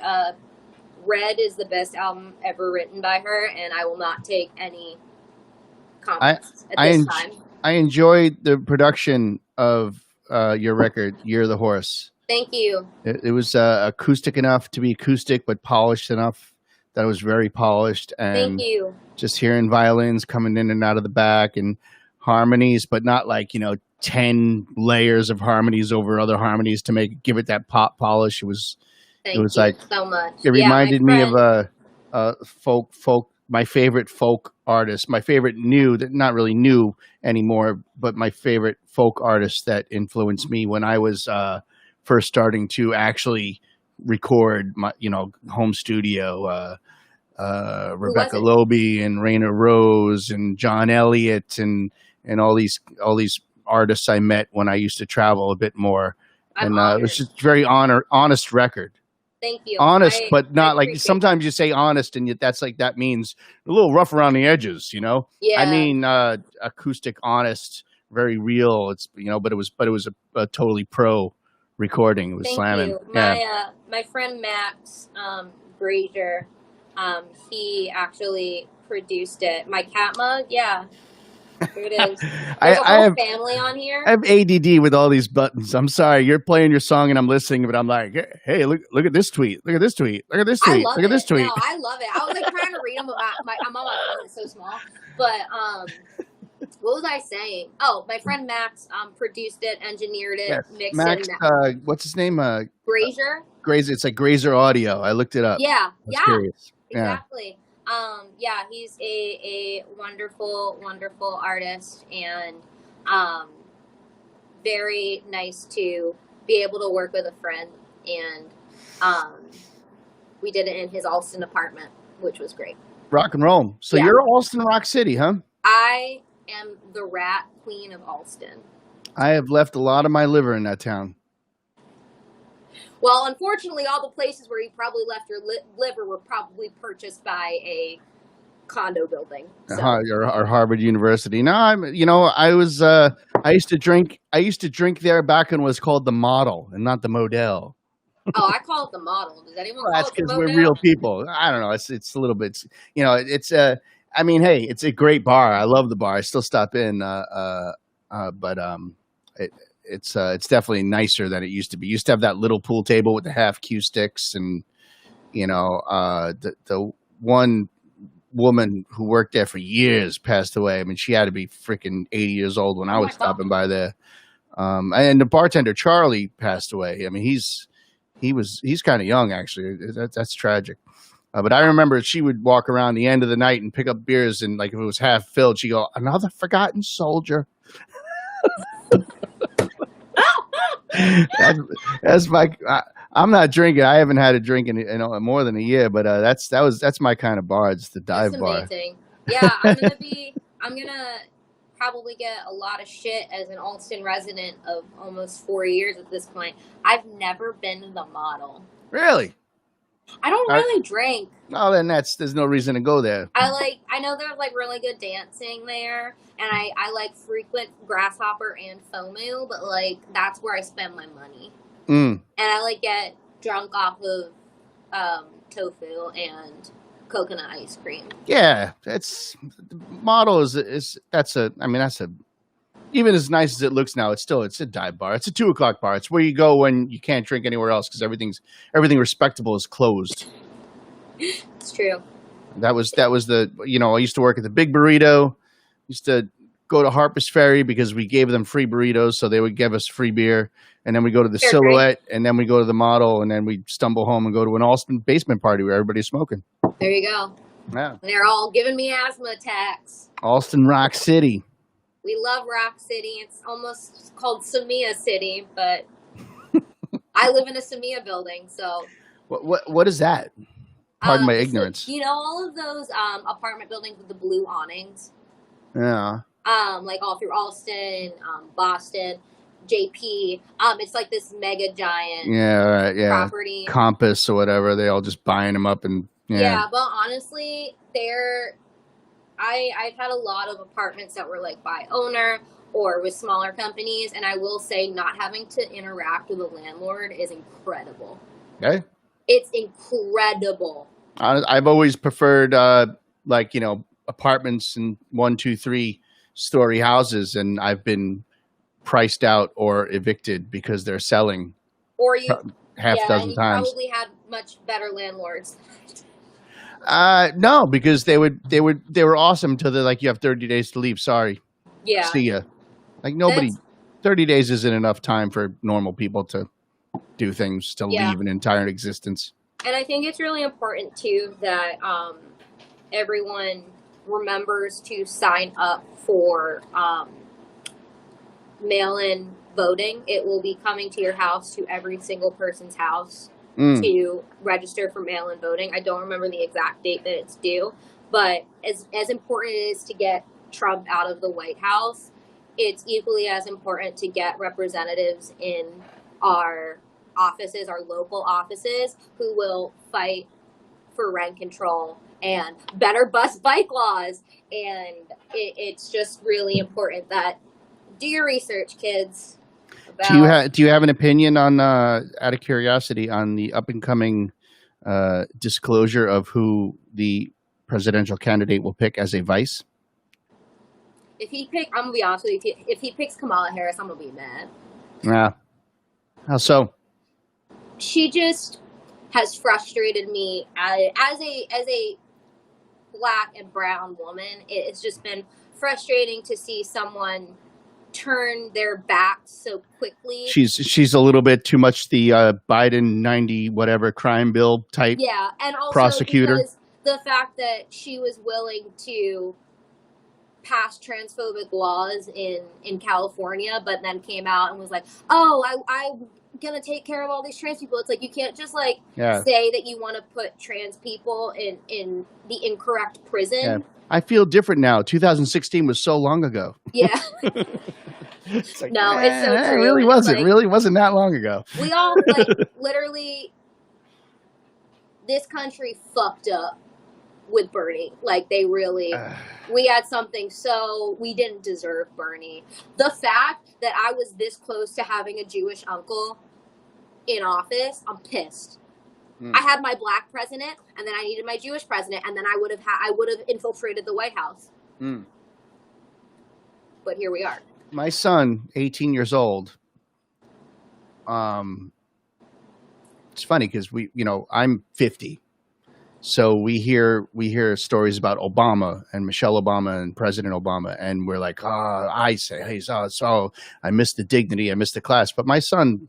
Red is the best album ever written by her, and I will not take any comments at this time. I enjoyed the production of your record, You're the Horse. Thank you. It was acoustic enough to be acoustic, but polished enough that it was very polished. And thank you. Just hearing violins coming in and out of the back and harmonies, but not 10 layers of harmonies over other harmonies to give it that pop polish. Thank you so much. It reminded me of a folk. My favorite folk artist, my favorite not really new anymore, but my favorite folk artist that influenced me when I was first starting to actually record my, home studio. Rebecca Loewe and Raina Rose and John Elliott and all these artists I met when I used to travel a bit more. It was just very honest record. Thank you. Honest, but not sometimes you say honest and yet that means a little rough around the edges, Yeah. I mean, acoustic, honest, very real. It's, but it was a totally pro recording. It was slamming. You. My friend Max Brazier. He actually produced it. My cat mug, yeah. Here it is. There's a whole family on here. I have ADD with all these buttons. I'm sorry. You're playing your song and I'm listening, but I'm like, hey, look at this tweet. Look at this tweet. Look at this tweet. Look at this tweet. No, I love it. I was like trying to read them about I'm on my phone. It's so small. But what was I saying? Oh, my friend Max produced it, engineered it, mixed Max, it. what's his name? Brazier. Grazer. It's like Grazer Audio. I looked it up. Yeah. Curious. Exactly. Yeah, he's a wonderful, wonderful artist, and very nice to be able to work with a friend. And we did it in his Alston apartment, which was great. Rock and roll. So you're Alston, Rock City, huh? I am the rat queen of Alston. I have left a lot of my liver in that town. Well, unfortunately, all the places where you probably left your liver were probably purchased by a condo building. So. Or Harvard University. No, I used to drink there back when it was called the Model and not the Model. Oh, I call it the Model. Does anyone call it the Model? That's because we're real people. I don't know. It's a little bit, I mean, hey, it's a great bar. I love the bar. I still stop in, but it's definitely nicer than it used to be. It used to have that little pool table with the half cue sticks, and the one woman who worked there for years passed away. I mean, she had to be freaking 80 years old when I was stopping by there. And the bartender Charlie passed away. I mean, he's kind of young actually. That's tragic. But I remember she would walk around the end of the night and pick up beers, and like if it was half filled, she'd go, "Another forgotten soldier." That's my. I'm not drinking. I haven't had a drink in more than a year, but that's my kind of bar. It's the dive bar. Amazing. Yeah, I'm gonna probably get a lot of shit as an Alston resident of almost 4 years at this point. I've never been to the Model. Really? I don't really drink. No, then there's no reason to go there. I know there's like really good dancing there, and I like frequent Grasshopper and FOMO, but like that's where I spend my money. And I like get drunk off of tofu and coconut ice cream. Yeah, Model even as nice as it looks now, it's a dive bar. It's a 2:00 bar. It's where you go when you can't drink anywhere else because everything respectable is closed. It's true. That was the I used to work at the Big Burrito. Used to go to Harper's Ferry because we gave them free burritos, so they would give us free beer. And then we go to the Silhouette, and then we go to the Model, and then we stumble home and go to an Alston basement party where everybody's smoking. There you go. Yeah. And they're all giving me asthma attacks. Alston, Rock City. We love Rock City. It's almost called Samia City, but I live in a Samia building, so. What is that? Pardon my ignorance. So, all of those apartment buildings with the blue awnings? Yeah. Like all through Alston, Boston, JP. It's like this mega giant property. Compass or whatever. They all just buying them up and Yeah, but honestly, I've had a lot of apartments that were like by owner or with smaller companies, and I will say not having to interact with a landlord is incredible. Okay. It's incredible. I've always preferred apartments in 1, 2, 3 story houses, and I've been priced out or evicted because they're selling. Or you half dozen times. Probably had much better landlords. No, because they were awesome till they're like, you have 30 days to leave. Sorry. Yeah. See ya. Like 30 days isn't enough time for normal people to do things, to leave an entire existence. And I think it's really important too that everyone remembers to sign up for mail-in voting. It will be coming to your house, to every single person's house, to register for mail-in voting. I don't remember the exact date that it's due, but as important it is to get Trump out of the White House, it's equally as important to get representatives in our offices, our local offices, who will fight for rent control and better bus bike laws. And it's just really important that do your research, kids. Do you have an opinion on, out of curiosity, on the up and coming disclosure of who the presidential candidate will pick as a vice? I'm gonna be honest with you. If he picks Kamala Harris, I'm gonna be mad. Yeah. How so? She just has frustrated me as a Black and brown woman. It's just been frustrating to see someone turn their back so quickly. She's a little bit too much the Biden 90 whatever crime bill type. Yeah, and also prosecutor. Because the fact that she was willing to pass transphobic laws in California, but then came out and was like, "Oh, I'm gonna take care of all these trans people." It's like you can't just say that you want to put trans people in the incorrect prison. Yeah. I feel different now. 2016 was so long ago. Yeah. It's like, no, it's so true. It really wasn't. Really wasn't that long ago. We all literally. This country fucked up with Bernie. They really, we had something, so we didn't deserve Bernie. The fact that I was this close to having a Jewish uncle in office, I'm pissed. I had my Black president, and then I needed my Jewish president, and then I would have infiltrated the White House. But here we are. My son, 18 years old. It's funny because I'm 50. So we hear stories about Obama and Michelle Obama and President Obama, and we're like, I say, hey, so I miss the dignity, I miss the class. But my son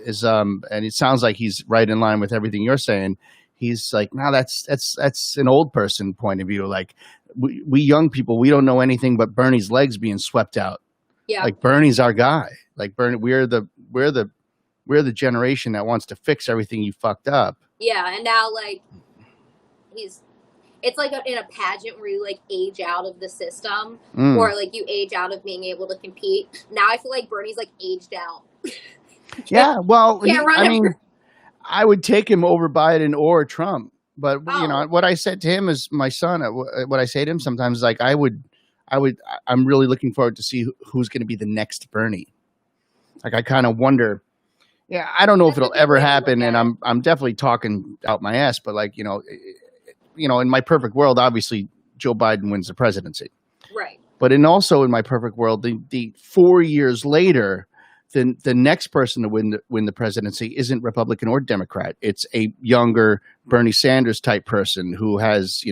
is, and it sounds like he's right in line with everything you're saying. He's like, no, that's an old person point of view. Like we young people, we don't know anything but Bernie's legs being swept out. Yeah, like Bernie's our guy. Like Bernie, we're the generation that wants to fix everything you fucked up. Yeah, and now it's like in a pageant where you age out of the system or you age out of being able to compete. Now I feel like Bernie's aged out. Yeah, well, I mean, I would take him over Biden or Trump. But what I said to him is my son. What I say to him sometimes is I'm really looking forward to see who's going to be the next Bernie. I kind of wonder. Yeah, I don't know if it'll ever happen, and I'm definitely talking out my ass. But in my perfect world, obviously Joe Biden wins the presidency, right? But also in my perfect world, the 4 years later, the next person to win the presidency isn't Republican or Democrat. It's a younger Bernie Sanders type person who has we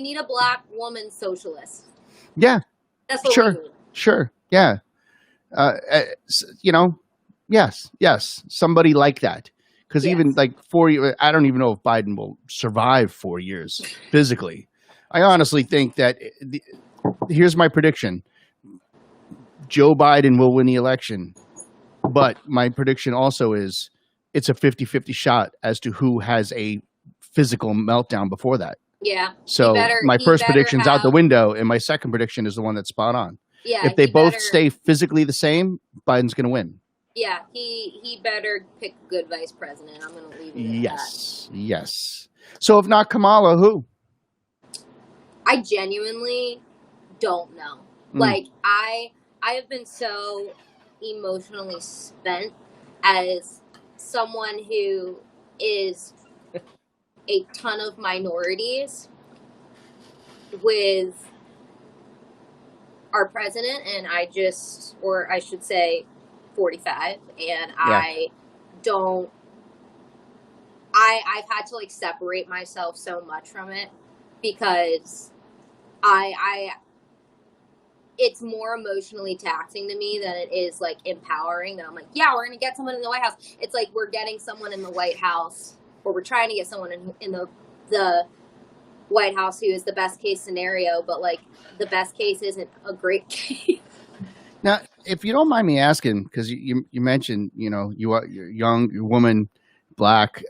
need a Black woman socialist. Yeah, that's what we need. Sure, yeah. Yes, somebody like that. Because even 4 years, I don't even know if Biden will survive 4 years physically. I honestly think that here's my prediction. Joe Biden will win the election, but my prediction also is it's a 50-50 shot as to who has a physical meltdown before that. Yeah. So my first prediction's out the window, and my second prediction is the one that's spot on. Yeah, if they both stay physically the same, Biden's going to win. Yeah, he better pick a good vice president. I'm going to leave it at that. Yes. So if not Kamala, who? I genuinely don't know. I have been so emotionally spent as someone who is a ton of minorities with our president, and I should say 45, and I've had to separate myself so much from it because it's more emotionally taxing to me than it is empowering. That I'm we're gonna get someone in the White House. It's we're getting someone in the White House, or we're trying to get someone in the White House who is the best case scenario, but the best case isn't a great case. Now, if you don't mind me asking, because you mentioned you're young, you're woman, Black.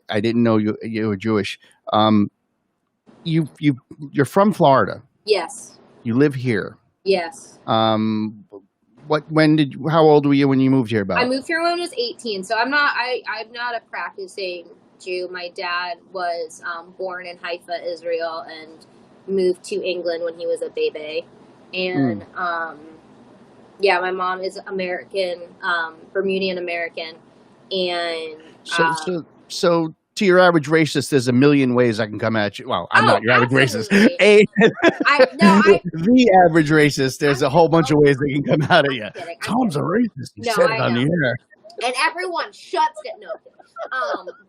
I didn't know you were Jewish. You're from Florida. Yes. You live here. Yes. How old were you when you moved here? I moved here when I was 18, so I'm not a practicing Jew. My dad was born in Haifa, Israel, and moved to England when he was a baby. And my mom is American, Bermudian American, And So to your average racist, there's a million ways I can come at you. Well, I'm not your average absolutely. racist. The average racist, there's a whole bunch of ways they can come at you. kidding, Tom's a racist. He said it on the air. And everyone shuts it. No.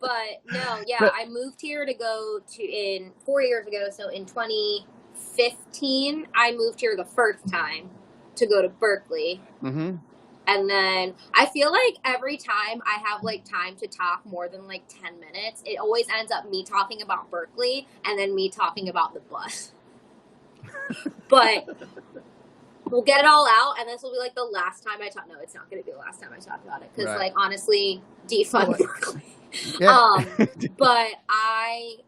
But no, yeah, I moved here to go to in 4 years ago. So in 2015, I moved here the first time to go to Berkeley. Mm-hmm. And then I feel like every time I have like time to talk more than like 10 minutes, it always ends up me talking about Berkeley and then me talking about the bus. But we'll get it all out, and this will be like the last time I talk. No, it's not going to be the last time I talk about it because, like, honestly, defund Berkeley. Yeah. But I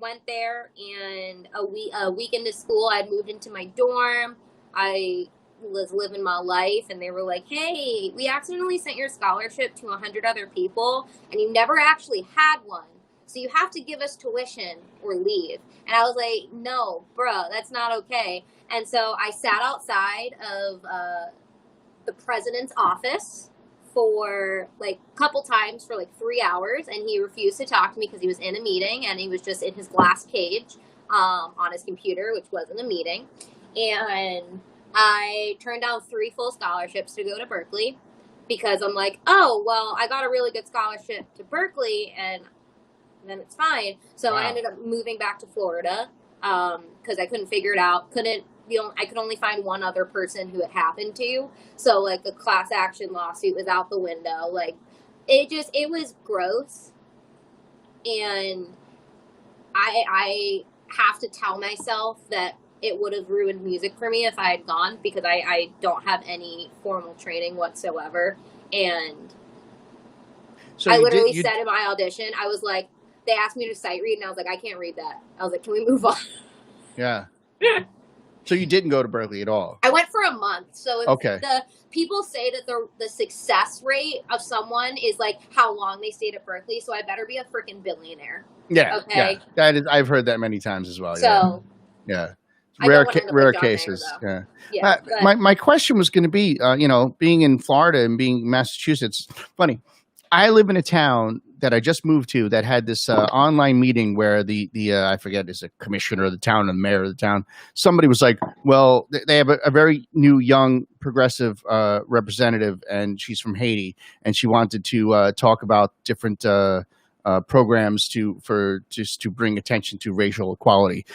went there, and a week into school, I moved into my dorm. I was living my life, and they were like, "Hey, we accidentally sent your scholarship to 100 other people, and you never actually had one. So you have to give us tuition or leave." And I was like, "No, bruh, that's not okay." And so I sat outside of the president's office for like a couple times for like 3 hours, and he refused to talk to me because he was in a meeting, and he was just in his glass cage on his computer, which wasn't a meeting. And I turned down 3 full scholarships to go to Berkeley because I'm like, oh, well, I got a really good scholarship to Berkeley, and then it's fine. So I ended up moving back to Florida because I couldn't figure it out. I could only find one other person who it happened to. So, like, a class action lawsuit was out the window. Like, it was gross. And I have to tell myself that it would have ruined music for me if I had gone because I don't have any formal training whatsoever. And so I literally said in my audition, I was like, they asked me to sight read, and I was like, I can't read that. I was like, can we move on? Yeah. So you didn't go to Berkeley at all? I went for a month. So the people say that the success rate of someone is like how long they stayed at Berkeley. So I better be a freaking billionaire. Yeah. Okay. Yeah. That is. I've heard that many times as well. So yeah. Rare cases. There, yeah. My question was going to be, being in Florida and being Massachusetts. Funny, I live in a town that I just moved to that had this online meeting where the I forget, is a commissioner of the town or the mayor of the town. Somebody was like, well, they have a very new, young, progressive representative, and she's from Haiti, and she wanted to talk about different programs to bring attention to racial equality.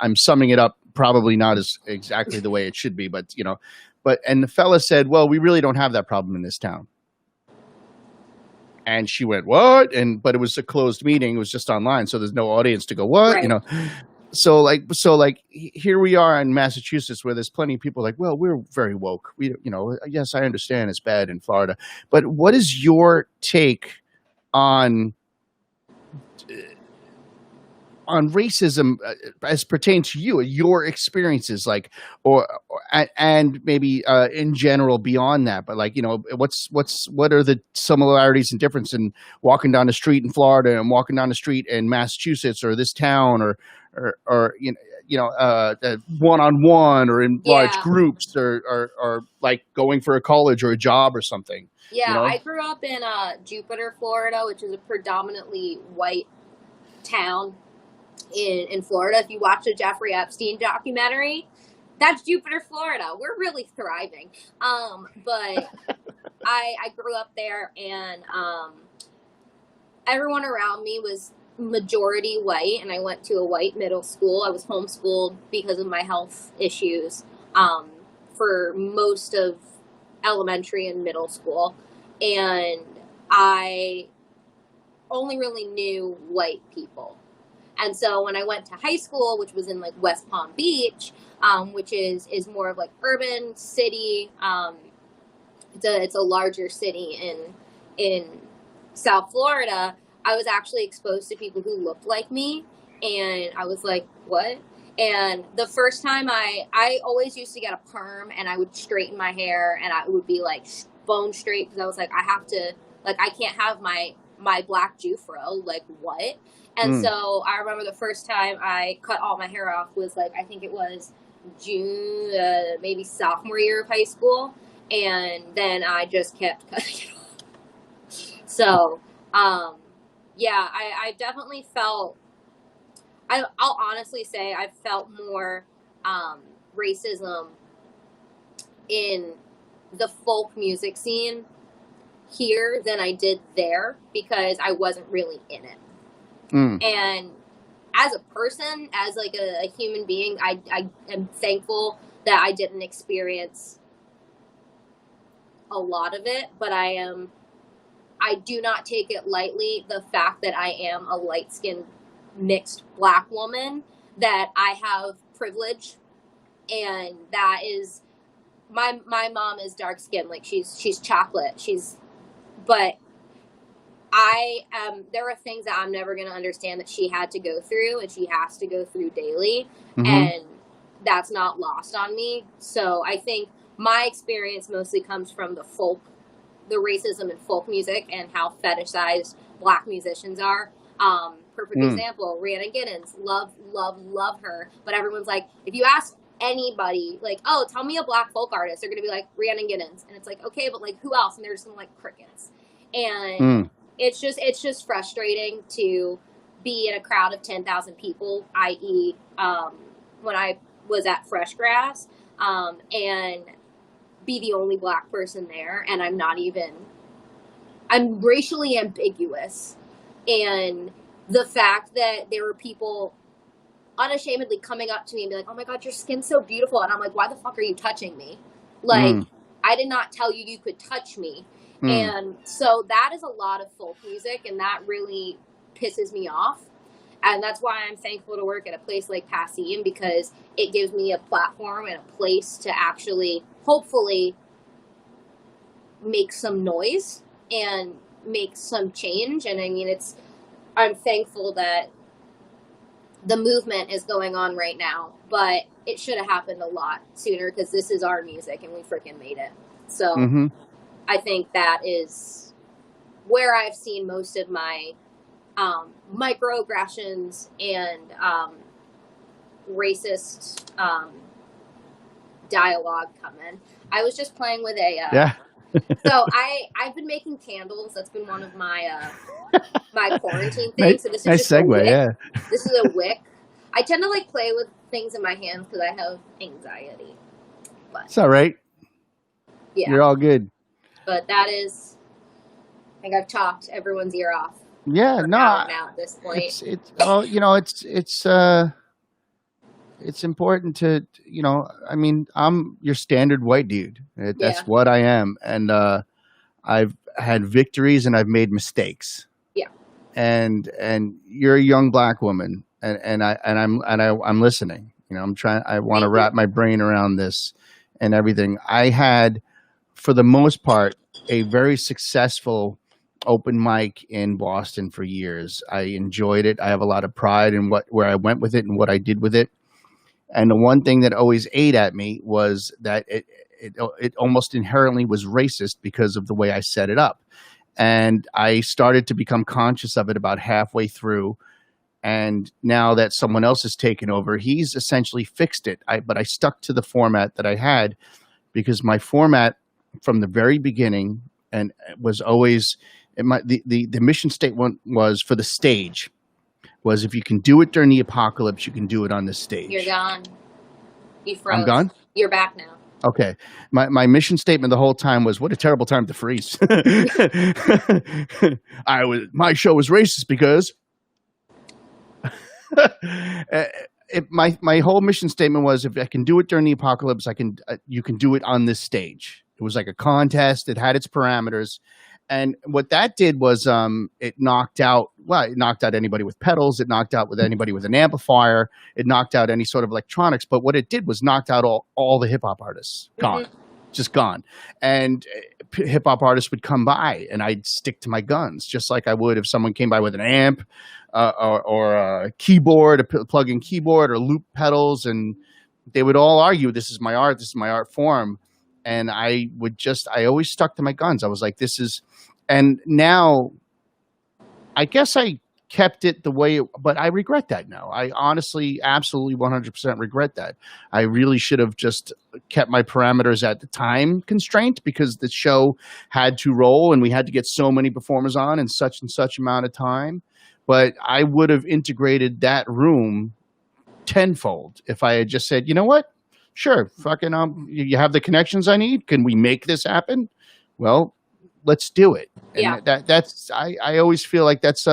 I'm summing it up probably not as exactly the way it should be, but and the fella said, well, we really don't have that problem in this town. And she went, what? But it was a closed meeting. It was just online. So there's no audience to go, what? Right. So here we are in Massachusetts where there's plenty of people like, well, we're very woke. We, yes, I understand it's bad in Florida, but what is your take on racism as pertains to your experiences, like, and maybe in general beyond that, but like, what are the similarities and difference in walking down the street in Florida and walking down the street in Massachusetts or this town or one-on-one or in large groups or like going for a college or a job or something? Yeah, I grew up in Jupiter, Florida, which is a predominantly white town in Florida. If you watch the Jeffrey Epstein documentary, that's Jupiter, Florida. We're really thriving. But I grew up there, and everyone around me was majority white, and I went to a white middle school. I was homeschooled because of my health issues for most of elementary and middle school, and I only really knew white people. And so when I went to high school, which was in like West Palm Beach, which is more of like urban city, it's a larger city in South Florida, I was actually exposed to people who looked like me, and I was like, what? And the first time I always used to get a perm, and I would straighten my hair, and I would be like bone straight, because I was like, I can't have my black Jufro, like what? And so I remember the first time I cut all my hair off was like, I think it was June, maybe sophomore year of high school. And then I just kept cutting it So, yeah, I definitely felt, I'll honestly say I felt more racism in the folk music scene here than I did there because I wasn't really in it. And as a person, as like a human being, I am thankful that I didn't experience a lot of it, but I do not take it lightly, the fact that I am a light-skinned mixed Black woman, that I have privilege, and that is, my mom is dark-skinned, like she's chocolate, but there are things that I'm never going to understand that she had to go through and she has to go through daily. And that's not lost on me. So I think my experience mostly comes from the racism in folk music and how fetishized Black musicians are. Perfect example, Rhiannon Giddens, love her. But everyone's like, if you ask anybody, like, oh, tell me a Black folk artist, they're going to be like, Rhiannon Giddens. And it's like, okay, but like, who else? And they're just going to like crickets. And it's just frustrating to be in a crowd of 10,000 people, i.e., when I was at Fresh Grass, and be the only Black person there, and I'm racially ambiguous. And the fact that there were people unashamedly coming up to me and be like, oh my God, your skin's so beautiful. And I'm like, why the fuck are you touching me? Like, I did not tell you could touch me. And so that is a lot of folk music, and that really pisses me off. And that's why I'm thankful to work at a place like Passim, because it gives me a platform and a place to actually, hopefully, make some noise and make some change. And I mean, I'm thankful that the movement is going on right now, but it should have happened a lot sooner because this is our music and we freaking made it. So I think that is where I've seen most of my microaggressions and racist dialogue come in. I was just playing with so I've been making candles. That's been one of my my quarantine things. So this is nice just segue. A wick. Yeah, this is a wick. I tend to like play with things in my hands because I have anxiety. But it's all right. Yeah, you're all good. But that is, I think I've talked everyone's ear off. Yeah, no. Now at this point, it's important to, I mean, I'm your standard white dude. That's what I am, and I've had victories and I've made mistakes. Yeah. And you're a young Black woman, and I'm listening. I want to wrap my brain around this and everything. I had, for the most part, a very successful open mic in Boston for years. I enjoyed it. I have a lot of pride in where I went with it and what I did with it. And the one thing that always ate at me was that it almost inherently was racist because of the way I set it up. And I started to become conscious of it about halfway through. And now that someone else has taken over, he's essentially fixed it. But I stuck to the format that I had, because my format from the very beginning and was always the mission statement was for the stage was, if you can do it during the apocalypse, you can do it on the stage. You're gone. You froze. I'm gone? You're back now. Okay. My mission statement the whole time was, what a terrible time to freeze. My show was racist because my whole mission statement was, if I can do it during the apocalypse, you can do it on this stage. It was like a contest. It had its parameters. And what that did was it knocked out anybody with pedals. It knocked out with anybody with an amplifier. It knocked out any sort of electronics. But what it did was knocked out all the hip hop artists. Gone. Just gone. And hip hop artists would come by and I'd stick to my guns, just like I would if someone came by with an amp or a keyboard, a plug-in keyboard or loop pedals. And they would all argue, this is my art form. And I always stuck to my guns. I was like, and now I guess I kept it the way but I regret that now. I honestly, absolutely 100% regret that. I really should have just kept my parameters at the time constraint because the show had to roll and we had to get so many performers on in such and such amount of time. But I would have integrated that room tenfold if I had just said, you know what? Sure, fucking you have the connections I need. Can we make this happen? Well, let's do it. And Yeah. that's I always feel like that's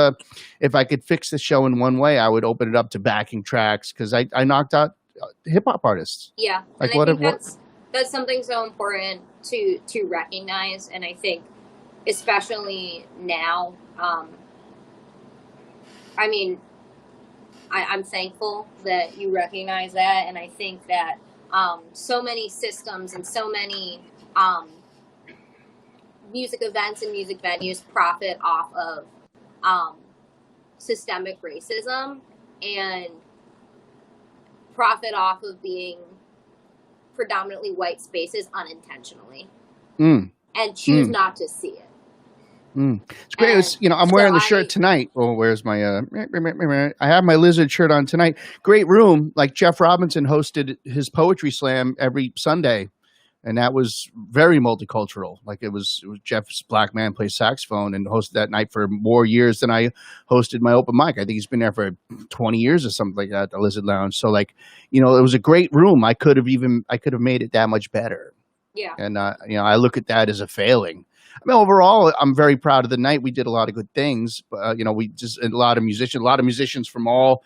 if I could fix the show in one way, I would open it up to backing tracks because I knocked out hip hop artists. Yeah. Like And I think that's something so important to recognize, and I think especially now, I mean, I'm thankful that you recognize that, and I think that so many systems and so many music events and music venues profit off of systemic racism and profit off of being predominantly white spaces unintentionally and choose not to see it. It's great. I'm wearing the shirt tonight. Oh, where's my I have my lizard shirt on tonight. Great room. Like Jeff Robinson hosted his poetry slam every Sunday, and that was very multicultural. Like it was Jeff's black man plays saxophone and hosted that night for more years than I hosted my open mic. I think he's been there for 20 years or something like that at the Lizard Lounge. So like, it was a great room. I could have made it that much better. Yeah. And I look at that as a failing. I mean, overall, I'm very proud of the night. We did a lot of good things. We just a lot of musicians from all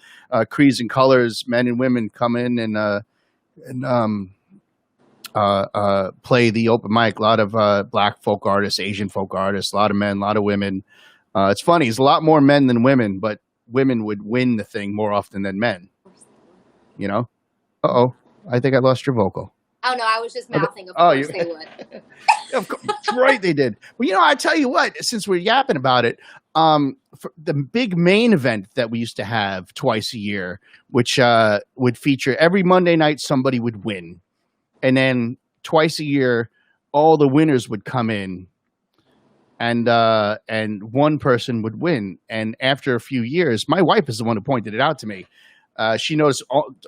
creeds and colors, men and women, come in and play the open mic. A lot of black folk artists, Asian folk artists, a lot of men, a lot of women. It's funny. It's a lot more men than women, but women would win the thing more often than men. Uh-oh. I think I lost your vocal. Oh, no, I was just mouthing. Of course they would. Of course, right, they did. Well, I tell you what, since we're yapping about it, for the big main event that we used to have twice a year, which would feature every Monday night, somebody would win. And then twice a year, all the winners would come in and one person would win. And after a few years, my wife is the one who pointed it out to me. She noticed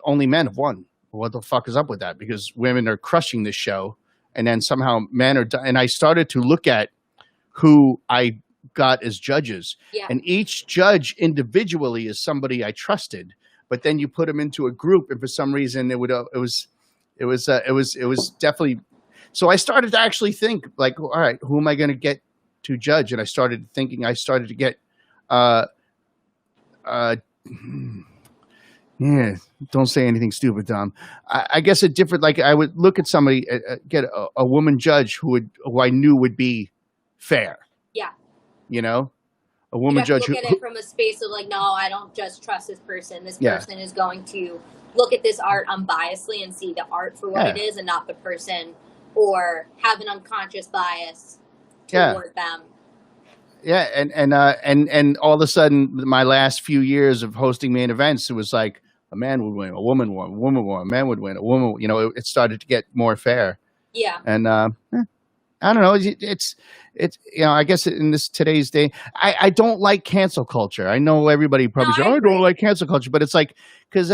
only men have won. What the fuck is up with that? Because women are crushing this show, and then somehow men are. And I started to look at who I got as judges, and each judge individually is somebody I trusted. But then you put them into a group, and for some reason, it was definitely. So I started to actually think, like, all right, who am I going to get to judge? And I started to get. Yeah, don't say anything stupid, Tom. I guess a different, like I would look at somebody, get a woman judge who I knew would be fair. Yeah. A woman judge look at it from a space of like, no, I don't just trust this person. This person is going to look at this art unbiasedly and see the art for what it is and not the person, or have an unconscious bias toward them. Yeah, and all of a sudden, my last few years of hosting main events, it was like a man would win, a woman won, a man would win, a woman. It started to get more fair. Yeah. And I don't know. It's I guess in today's day, I don't like cancel culture. I know everybody probably says, I don't like cancel culture, but it's like, because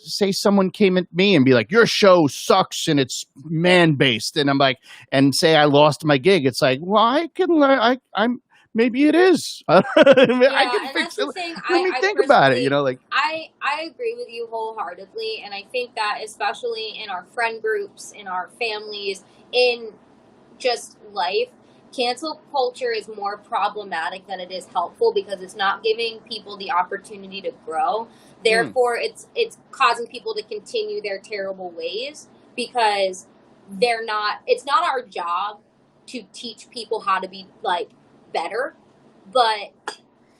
say someone came at me and be like, your show sucks and it's man based, and I'm like, and say I lost my gig, it's like, well, I can learn. Maybe it is. I can fix it. Let me think about it. I agree with you wholeheartedly, and I think that especially in our friend groups, in our families, in just life, cancel culture is more problematic than it is helpful because it's not giving people the opportunity to grow. Therefore, it's causing people to continue their terrible ways because it's not our job to teach people how to be like better, but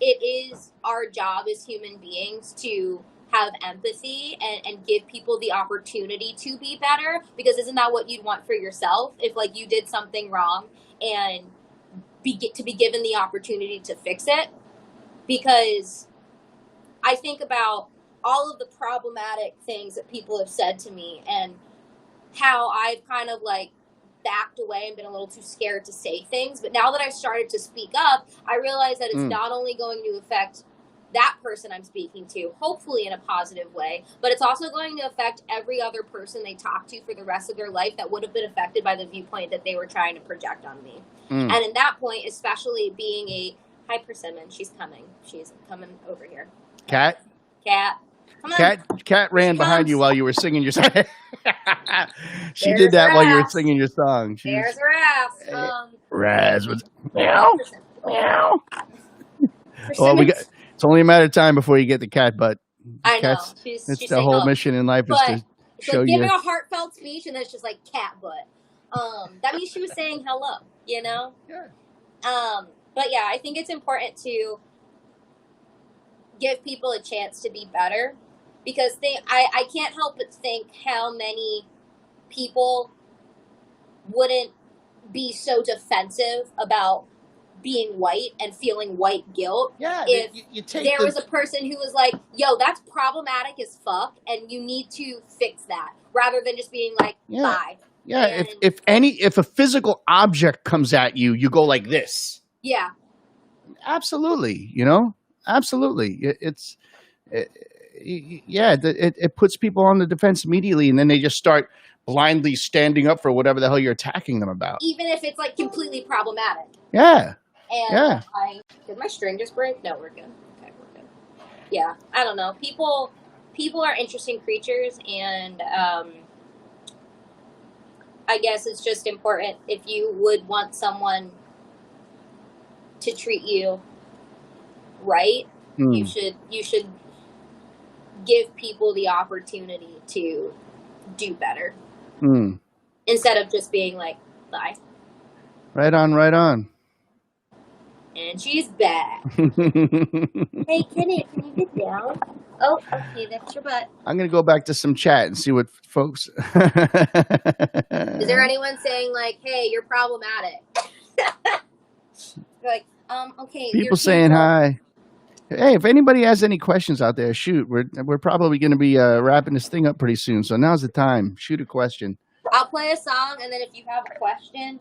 it is our job as human beings to have empathy and give people the opportunity to be better, because isn't that what you'd want for yourself if like you did something wrong and to be given the opportunity to fix it? Because I think about all of the problematic things that people have said to me and how I've kind of like backed away and been a little too scared to say things. But now that I've started to speak up, I realize that it's not only going to affect that person I'm speaking to, hopefully in a positive way, but it's also going to affect every other person they talk to for the rest of their life that would have been affected by the viewpoint that they were trying to project on me. And in that point, especially being a, hi, Persimmon, she's coming over here. Cat? Come on. Cat ran behind you while you were singing your song. She did that while you were singing your song. There's Raz. Raz was meow. Well, it's only a matter of time before you get the cat butt. I know. She's the whole mission in life is to show you. Giving a heartfelt speech, and then it's just like cat butt. That means she was saying hello, you know? Yeah. But yeah, I think it's important to give people a chance to be better, because I can't help but think how many people wouldn't be so defensive about being white and feeling white guilt if you take there was a person who was like, yo, that's problematic as fuck and you need to fix that, rather than just being like, bye. Yeah, and if a physical object comes at you, you go like this. Yeah. Absolutely, absolutely. It puts people on the defense immediately, and then they just start blindly standing up for whatever the hell you're attacking them about. Even if it's like completely problematic. Yeah. And did my string just break? No, we're good. Okay, we're good. Yeah, I don't know. People are interesting creatures, and I guess it's just important, if you would want someone to treat you right, you should give people the opportunity to do better instead of just being like, bye. Right on. And she's back. Hey, Kenny, can you get down? Oh, okay, that's your butt. I'm going to go back to some chat and see what folks... Is there anyone saying, like, hey, you're problematic? Like, okay. People saying hi. Hey, if anybody has any questions out there, shoot. We're probably going to be wrapping this thing up pretty soon, so now's the time. Shoot a question. I'll play a song, and then if you have a question...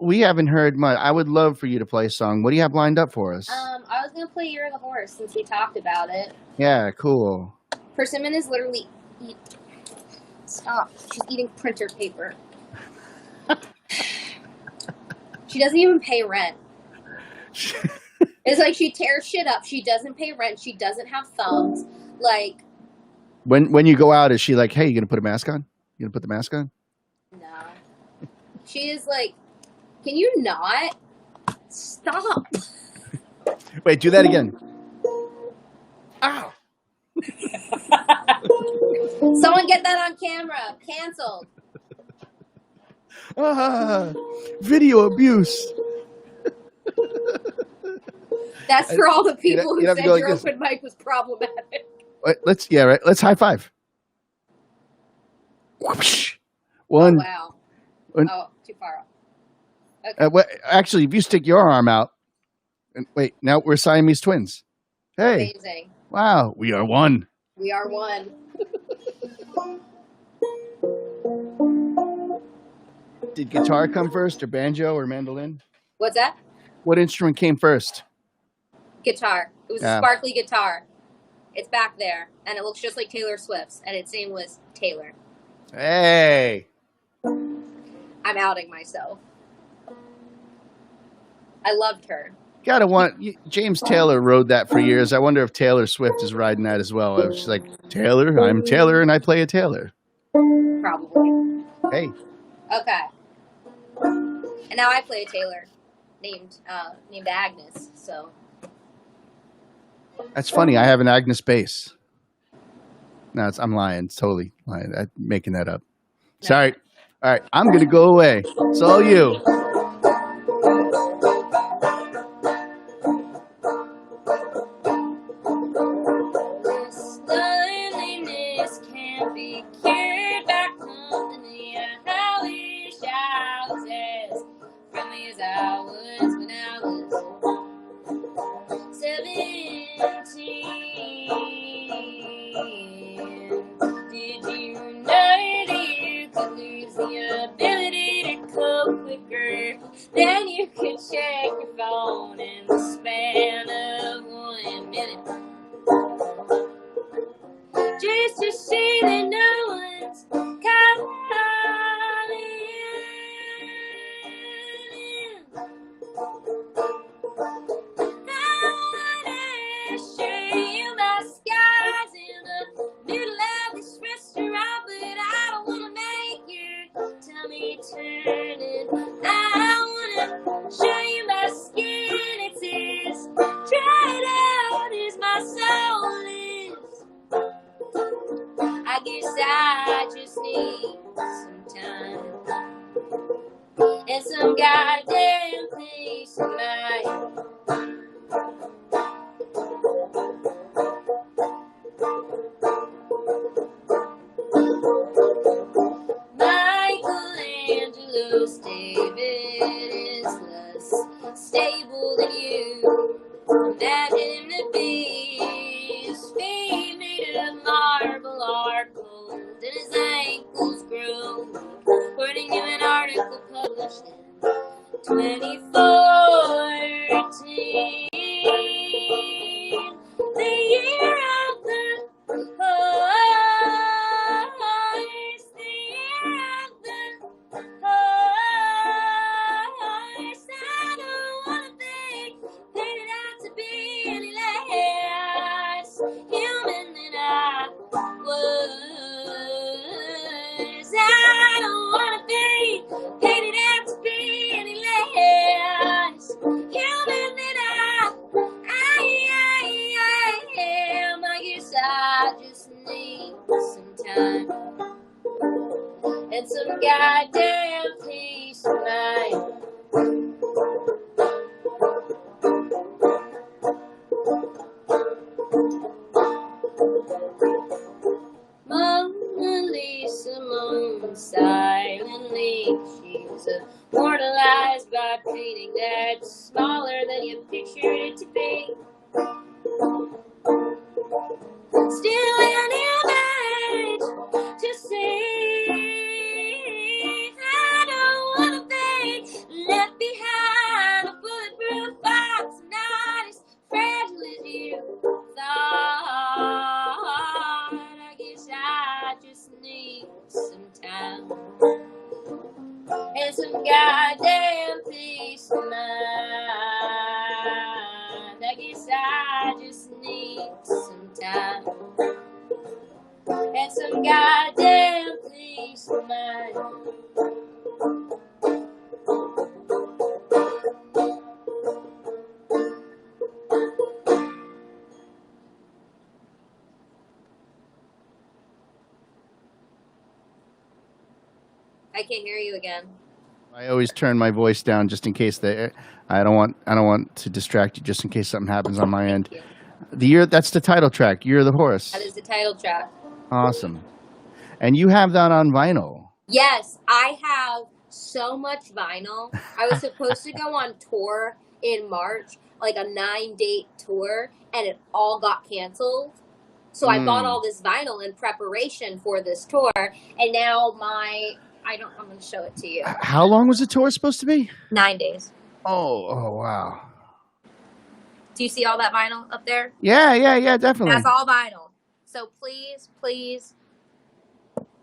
We haven't heard much. I would love for you to play a song. What do you have lined up for us? I was going to play Year of the Horse since we talked about it. Yeah, cool. Persimmon is literally... Stop. She's eating printer paper. She doesn't even pay rent. It's like she tears shit up. She doesn't pay rent. She doesn't have thumbs. Like... When you go out, is she like, hey, you going to put a mask on? You going to put the mask on? No. She is like, can you not? Stop. Wait, do that again. Ow. Someone get that on camera. Canceled. Video abuse. That's for all the people who said your open mic was problematic. Wait, let's high five. Whoosh. One. Oh, wow. Oh, too far off. Okay. Actually, if you stick your arm out, and wait, now we're Siamese twins. Hey. Amazing. Wow, we are one. We are one. Did guitar come first, or banjo, or mandolin? What's that? What instrument came first? Guitar. It was a sparkly guitar. It's back there, and it looks just like Taylor Swift's, and its name was Taylor. Hey. I'm outing myself. I loved her. James Taylor rode that for years. I wonder if Taylor Swift is riding that as well. She's like, Taylor, I'm Taylor, and I play a Taylor. Probably. Hey. Okay. And now I play a Taylor named Agnes. So. That's funny. I have an Agnes bass. No, I'm lying. Totally lying. I'm making that up. No. Sorry. All right. I'm going to go away. It's all you. This loneliness can't be cured by company. I wish I was as friendly as I was when I was 17. Did you know that you could lose the ability gone in the span of 1 minute. Just to see that no one's calling. I wanna show you my skies in the middle of this restaurant, but I don't wanna make your tummy turning. I wanna show you my skin, it's as dried out as my soul is. I guess I just need some time and some goddamn peace of mind. Michelangelo's David is less stable than you. Imagine him to be. His feet made of marble are cold and his ankles grow. According to an article published in 2014, the year of the horse, the year of the horse. I don't wanna be painted out to be any less human than I was. I don't wanna be painted out to be any less human than I am. I guess I just need some time and some goddamn peace of mind. Mona Lisa moans silently. She's immortalized by painting that's smaller than you pictured it to be. Still an image to see. I don't wanna be left behind a bulletproof box, not as fragile as you thought. I guess I just need some time and some goddamn peace of mind. I guess I just need some time and some goddamn peace of mind. I can't hear you again. I always turn my voice down just in case I don't want to distract you just in case something happens on my end. Thank you. That's the title track. You're the Horse. That is the title track. Awesome. And you have that on vinyl. Yes, I have so much vinyl. I was supposed to go on tour in March, like a 9-date tour, and it all got canceled. So I bought all this vinyl in preparation for this tour, and now I'm going to show it to you. How long was the tour supposed to be? 9 days. Oh, wow. Do you see all that vinyl up there? Yeah, definitely. That's all vinyl. So please,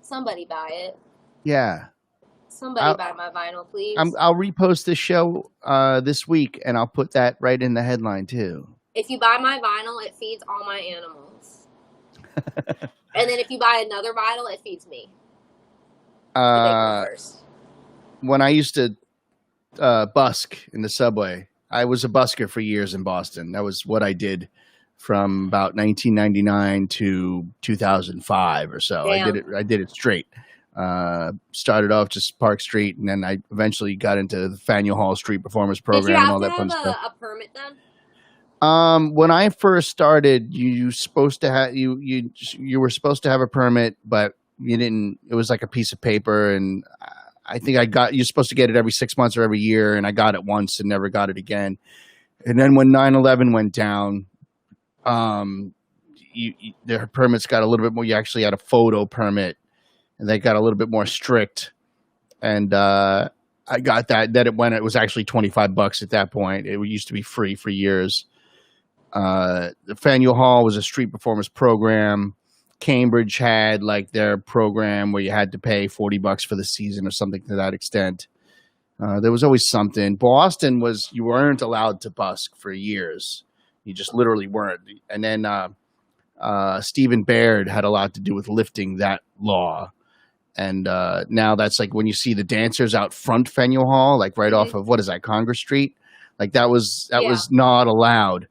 somebody buy it. Yeah. Somebody buy my vinyl, please. I'll repost this show this week, and I'll put that right in the headline, too. If you buy my vinyl, it feeds all my animals. And then if you buy another vinyl, it feeds me. When I used to busk in the subway, I was a busker for years in Boston. That was what I did from about 1999 to 2005 or so. Damn. I did it straight. Started off just Park Street, and then I eventually got into the Faneuil Hall Street Performers Program and all that fun stuff. Did you have to have a permit then? When I first started, you were supposed to have a permit, but you didn't. It was like a piece of paper, and I think you're supposed to get it every 6 months or every year, and I got it once and never got it again. And then when 9/11 went down, the permits got a little bit more. You actually had a photo permit, and they got a little bit more strict. And I got that it when it was actually $25 at that point. It used to be free for years. The Faneuil Hall was a street performance program. Cambridge had like their program where you had to pay $40 for the season or something to that extent. There was always something. Boston was you weren't allowed to busk for years. You just literally weren't. And then Stephen Baird had a lot to do with lifting that law. And now that's like when you see the dancers out front Faneuil Hall, like right off of what is that, Congress Street? Like that was not allowed.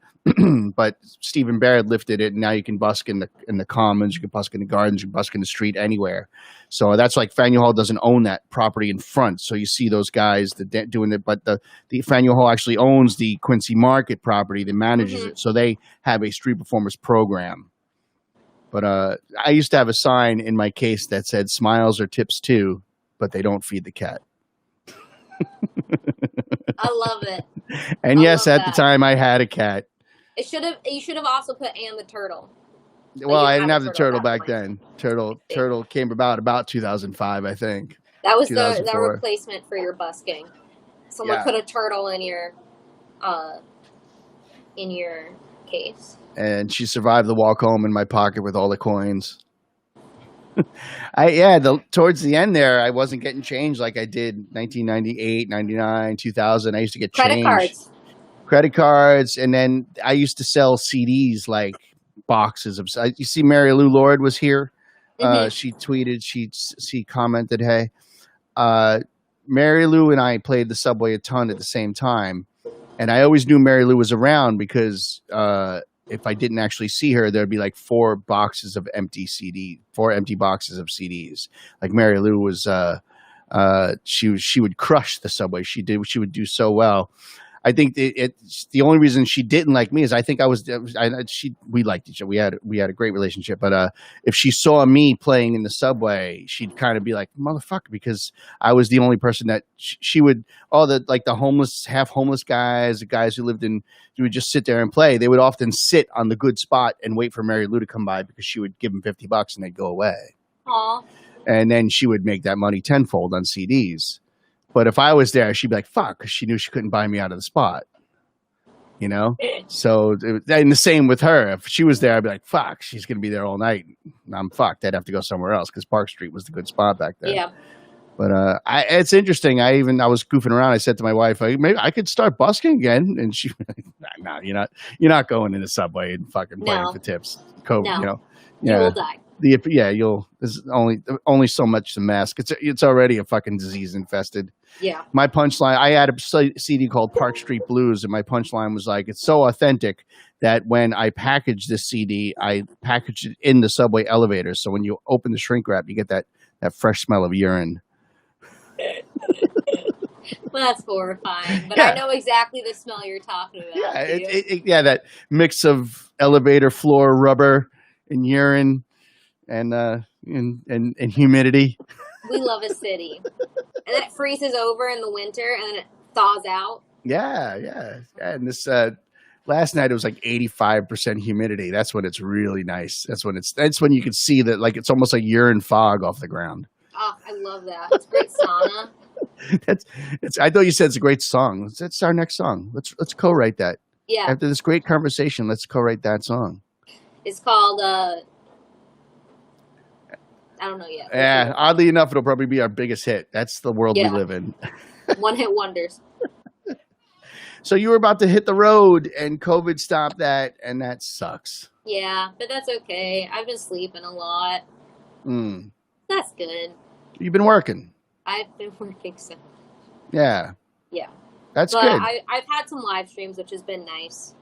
But Stephen Barrett lifted it, and now you can busk in the commons, you can busk in the gardens, you can busk in the street anywhere. So that's like Faneuil Hall doesn't own that property in front. So you see those guys doing it, but the Faneuil Hall actually owns the Quincy Market property that manages it. So they have a street performers program. But I used to have a sign in my case that said "Smiles are tips too, but they don't feed the cat." I love it. And yes, at the time I had a cat. You should have also put "and the turtle." Well, I didn't have the turtle back then. Turtle came about 2005, I think. That was the replacement for your busking. Someone put a turtle in your case. And she survived the walk home in my pocket with all the coins. Towards the end there, I wasn't getting change like I did 1998, 99, 2000. I used to get credit cards, and then I used to sell CDs, like boxes of. You see, Mary Lou Lord was here. She tweeted. She commented, "Hey, Mary Lou and I played the Subway a ton at the same time, and I always knew Mary Lou was around because if I didn't actually see her, there'd be like four empty boxes of CDs. Like Mary Lou was, she would crush the Subway. She would do so well. I think the only reason she didn't like me is I think we liked each other. We had a great relationship. But if she saw me playing in the Subway, she'd kind of be like, motherfucker, because I was the only person that she would, the homeless, half homeless guys, the guys who would just sit there and play. They would often sit on the good spot and wait for Mary Lou to come by because she would give them $50 and they'd go away. Aww. And then she would make that money tenfold on CDs. But if I was there, she'd be like, fuck, because she knew she couldn't buy me out of the spot. You know? So, and the same with her. If she was there, I'd be like, fuck, she's going to be there all night. I'm fucked. I'd have to go somewhere else because Park Street was the good spot back then. Yeah. But it's interesting. I was goofing around. I said to my wife, maybe I could start busking again. And she was like, no, you're not going in the Subway and fucking playing for tips. COVID, no. You know? Yeah. You will die. There's only so much to mask. It's already a fucking disease infested. Yeah. My punchline, I had a CD called Park Street Blues, and my punchline was like, it's so authentic that when I packaged this CD, I packaged it in the Subway elevator. So when you open the shrink wrap, you get that fresh smell of urine. Well, that's horrifying, but I know exactly the smell you're talking about. Yeah, that mix of elevator floor rubber and urine and humidity. We love a city. And then it freezes over in the winter and then it thaws out. Yeah. And this last night it was like 85% humidity. That's when it's really nice. That's when you can see that, like, it's almost like urine fog off the ground. Oh, I love that. It's a great sauna. I thought you said it's a great song. That's our next song. Let's co-write that. Yeah. After this great conversation, let's co-write that song. It's called I don't know yet. Yeah, oddly enough, it'll probably be our biggest hit. That's the world we live in. One-hit wonders. So you were about to hit the road, and COVID stopped that, and that sucks. Yeah, but that's okay. I've been sleeping a lot. That's good. You've been working. I've been working so. Yeah. Yeah. That's good. I've had some live streams, which has been nice.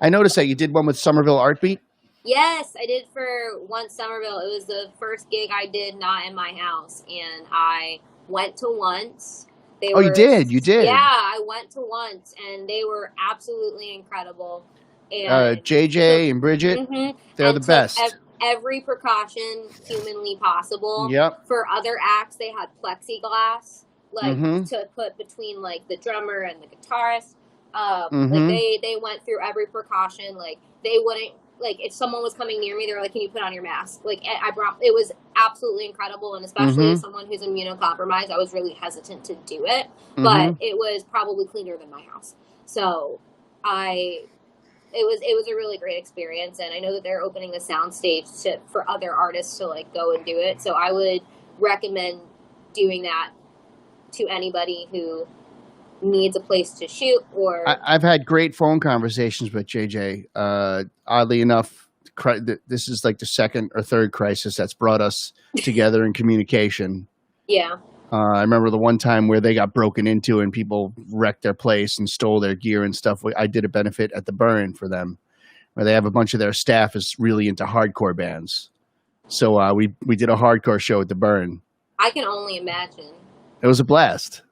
I noticed that you did one with Somerville Art Beat. Yes, I did for Once Somerville. It was the first gig I did not in my house, and I went to Once. You did? You did? Yeah, I went to Once, and they were absolutely incredible. And JJ and Bridget, they're the best. Every precaution humanly possible. Yep. For other acts, they had plexiglass, to put between like the drummer and the guitarist. Like they went through every precaution. Like they wouldn't, like if someone was coming near me, they were like, "Can you put on your mask?" Like it was absolutely incredible, and especially as someone who's immunocompromised, I was really hesitant to do it, but it was probably cleaner than my house. So it was a really great experience, and I know that they're opening a sound stage for other artists to like go and do it. So I would recommend doing that to anybody who needs a place to shoot. Or I've had great phone conversations with JJ. Oddly enough, this is like the second or third crisis that's brought us together in communication. Yeah. I remember the one time where they got broken into and people wrecked their place and stole their gear and stuff. I did a benefit at the Burn for them, where they have a bunch of their staff is really into hardcore bands. So we did a hardcore show at the Burn. I can only imagine. It was a blast.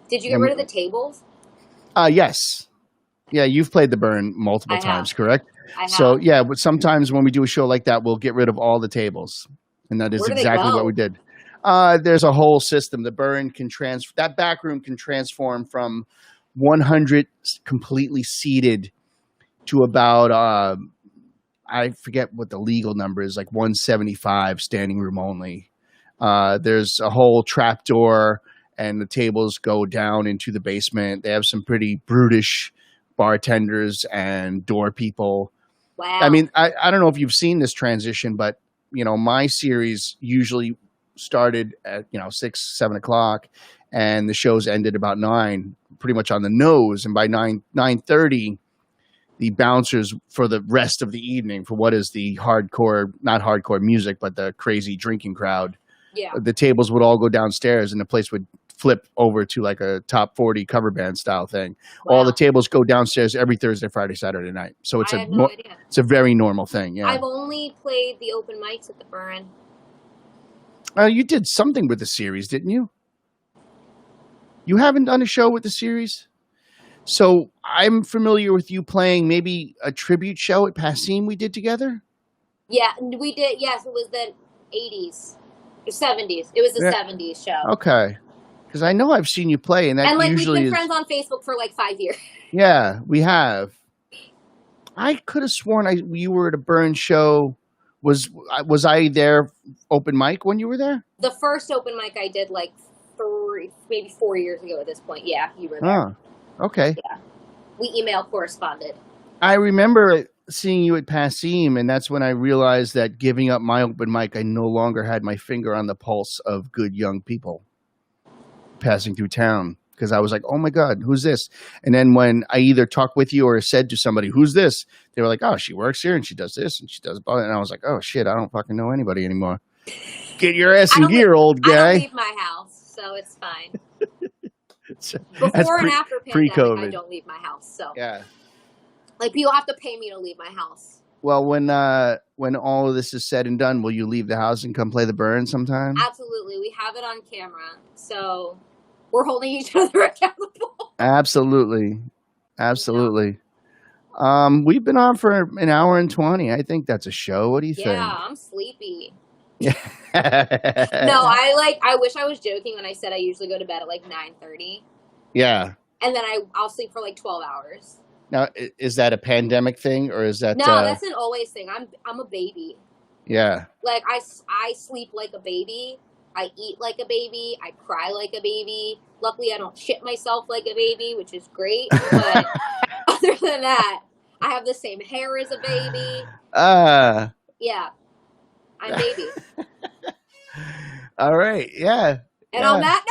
Did you get rid of the tables? Yes. Yeah, you've played the Burn multiple times, correct? I have. So yeah, but sometimes when we do a show like that, we'll get rid of all the tables, and that is exactly what we did. There's a whole system. The Burn can that back room can transform from 100 completely seated to about I forget what the legal number is, like 175 standing room only. There's a whole trap door, and the tables go down into the basement. They have some pretty brutish bartenders and door people. Wow. I mean, I don't know if you've seen this transition, but you know, my series usually started at 6, 7 o'clock, and the shows ended about 9, pretty much on the nose. And by 9:30, the bouncers for the rest of the evening, for what is the not hardcore music, but the crazy drinking crowd, the tables would all go downstairs, and the place would flip over to like a top 40 cover band style thing. Wow. All the tables go downstairs every Thursday, Friday, Saturday night. So it's it's a very normal thing. Yeah. I've only played the open mics at the Burn. You did something with the series, didn't you? You haven't done a show with the series? So I'm familiar with you playing maybe a tribute show at Passim we did together? Yeah, we did. Yes, it was the 80s. Or 70s. It was the 70s show. Okay. Because I know I've seen you play, and that usually we've been friends on Facebook for like 5 years. Yeah, we have. I could have sworn you were at a Burn show. Was I there open mic when you were there? The first open mic I did like maybe 4 years ago at this point. Yeah, you were there. Oh, okay. Yeah. We email corresponded. I remember seeing you at Passim, and that's when I realized that giving up my open mic, I no longer had my finger on the pulse of good young people passing through town, because I was like, oh my God, who's this? And then when I either talked with you or said to somebody, who's this? They were like, oh, she works here and she does this and she does that. And I was like, oh shit, I don't fucking know anybody anymore. Get your ass in gear, old guy. I don't leave my house, so it's fine. Before and after pandemic, I don't leave my house. So yeah, like people have to pay me to leave my house. Well, when all of this is said and done, will you leave the house and come play the Burn sometime? Absolutely. We have it on camera, so we're holding each other accountable. Absolutely. We've been on for an hour and 20. I think that's a show. What do you think? Yeah, I'm sleepy. Yeah. No, I wish I was joking when I said I usually go to bed at like 9:30. Yeah. And then I'll sleep for like 12 hours. Now, is that a pandemic thing, or is that No, that's an always thing. I'm a baby. Yeah. Like I sleep like a baby. I eat like a baby. I cry like a baby. Luckily, I don't shit myself like a baby, which is great. But other than that, I have the same hair as a baby. Yeah. I'm baby. All right. Yeah. And on that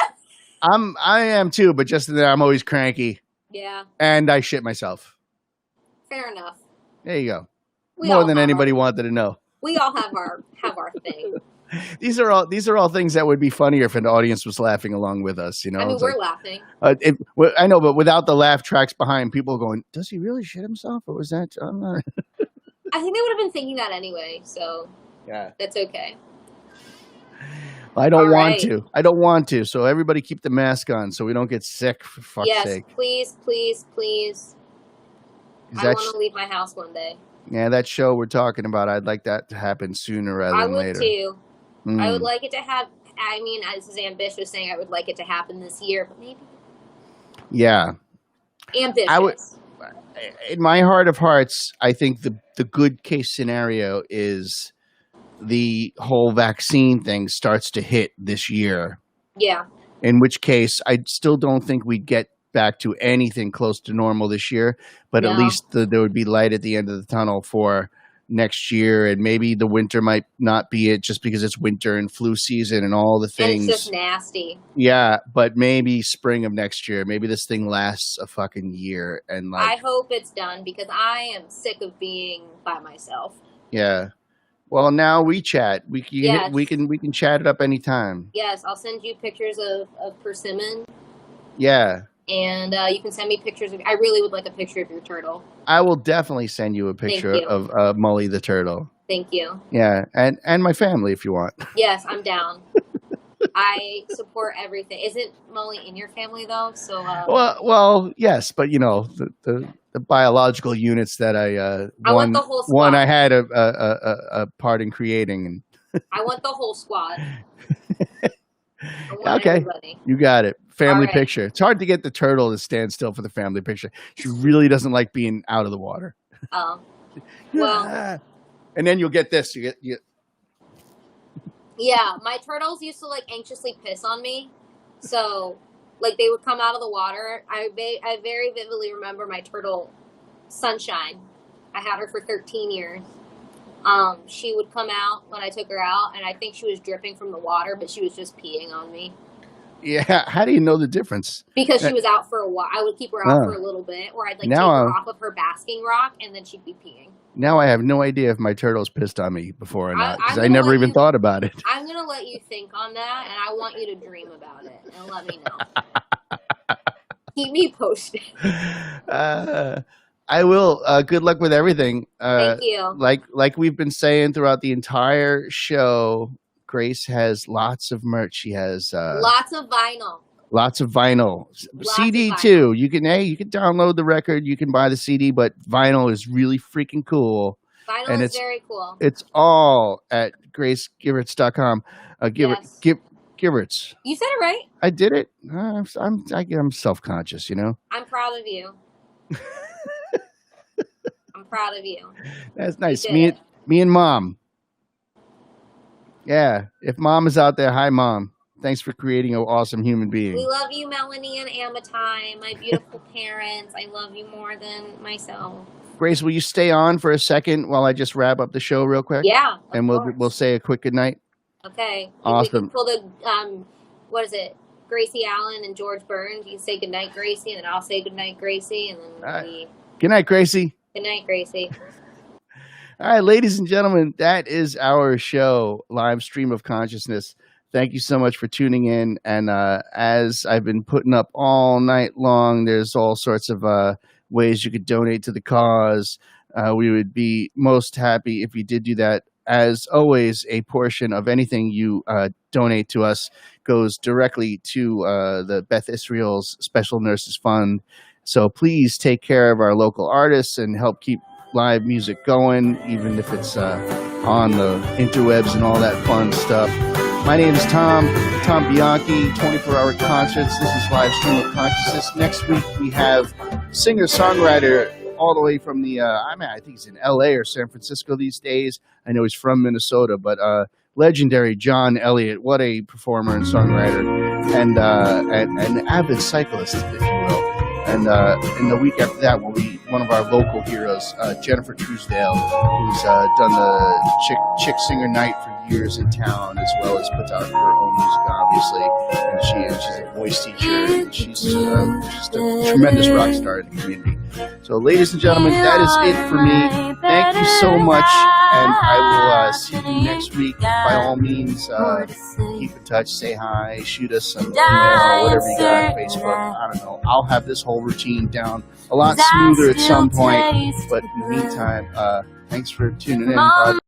note, I am too, but just that I'm always cranky. Yeah. And I shit myself. Fair enough. There you go. More than anybody wanted to know. We all have our thing. These are all things that would be funnier if an audience was laughing along with us. You know, I mean, we're laughing. I know, but without the laugh tracks behind, people going, "Does he really shit himself, or was that?" I think they would have been thinking that anyway. So yeah, that's okay. I don't want to. So everybody keep the mask on so we don't get sick, for fuck's sake. Yes, please. I want to leave my house one day. Yeah, that show we're talking about, I'd like that to happen sooner rather than later. I would too. I would like it to happen. I mean, as is ambitious saying I would like it to happen this year, but maybe. Yeah. Ambitious. In my heart of hearts, I think the good case scenario is the whole vaccine thing starts to hit this year. Yeah. In which case, I still don't think we'd get back to anything close to normal this year, but No. at least there would be light at the end of the tunnel for next year, and maybe the winter might not be it just because it's winter and flu season and all the things. And it's just nasty. Yeah, but maybe spring of next year. Maybe this thing lasts a fucking year, and like I hope it's done because I am sick of being by myself. yeah. Well, now we chat. We Yes. can chat it up anytime. Yes, I'll send you pictures of persimmon. Yeah. And you can send me pictures of. I really would like a picture of your turtle. I will definitely send you a picture you. of Mully the turtle. Thank you. Yeah, and my family if you want. Yes, I'm down. I support everything. Isn't Molly in your family though? So well, yes, but you know the biological units that I want the whole squad. one I had a part in creating, and I want the whole squad. I want okay, everybody. you got it. Family All right. picture. It's hard to get the turtle to stand still for the family picture. She really doesn't like being out of the water. Oh, well. And then you'll get this. You. Yeah, my turtles used to like anxiously piss on me. So, like they would come out of the water. I very vividly remember my turtle, Sunshine. I had her for 13 years. She would come out when I took her out, and I think she was dripping from the water, but she was just peeing on me. Yeah, how do you know the difference? Because she was out for a while. I would keep her out for a little bit, or I'd like take her off of her basking rock, and then she'd be peeing. Now I have no idea if my turtle's pissed on me before or not, because I I'm never gonna even thought about it. I'm going to let you think on that, and I want you to dream about it, and let me know. Keep me posted. I will. Good luck with everything. Thank you. Like we've been saying throughout the entire show, Grace has lots of merch. She has lots of vinyl. Lots of vinyl. CD too. You can download the record, you can buy the CD, but vinyl is really freaking cool. Vinyl and is very cool. It's all at GraceGivertz.com. Yes. Givertz. You said it right. I did it. I'm self-conscious, you know. I'm proud of you. I'm proud of you. That's nice. Me and Mom. Yeah. If Mom is out there, hi Mom. Thanks for creating an awesome human being. We love you, Melanie and Amatai, my beautiful parents. I love you more than myself. Grace, will you stay on for a second while I just wrap up the show real quick? Yeah. And we'll say a quick goodnight. Okay. Awesome. We can pull the what is it? Gracie Allen and George Burns. You say goodnight, Gracie, and then I'll say goodnight, Gracie, and then good night, Gracie. Good night, Gracie. All right, ladies and gentlemen, that is our show, Live Stream of Consciousness. Thank you so much for tuning in. And as I've been putting up all night long, there's all sorts of ways you could donate to the cause. We would be most happy if you did do that. As always, a portion of anything you donate to us goes directly to the Beth Israel's Special Nurses Fund. So please take care of our local artists and help keep live music going, even if it's on the interwebs and all that fun stuff. My name is Tom Bianchi, 24-Hour Concerts. This is Live Stream of Consciousness. Next week, we have singer-songwriter all the way from I think he's in L.A. or San Francisco these days. I know he's from Minnesota, but legendary John Elliott. What a performer and songwriter, and an avid cyclist, if you will. And in the week after that will be one of our local heroes, Jennifer Truesdale, who's done the Chick Singer Night for years in town, as well as puts out her own music, obviously. And she's a voice teacher, and she's just a tremendous rock star in the community. So, ladies and gentlemen, that is it for me. Thank you so much, and I will see you next week. By all means, keep in touch, say hi, shoot us some email, whatever you got on Facebook. I don't know. I'll have this whole routine down a lot smoother at some point. But in the meantime, thanks for tuning in.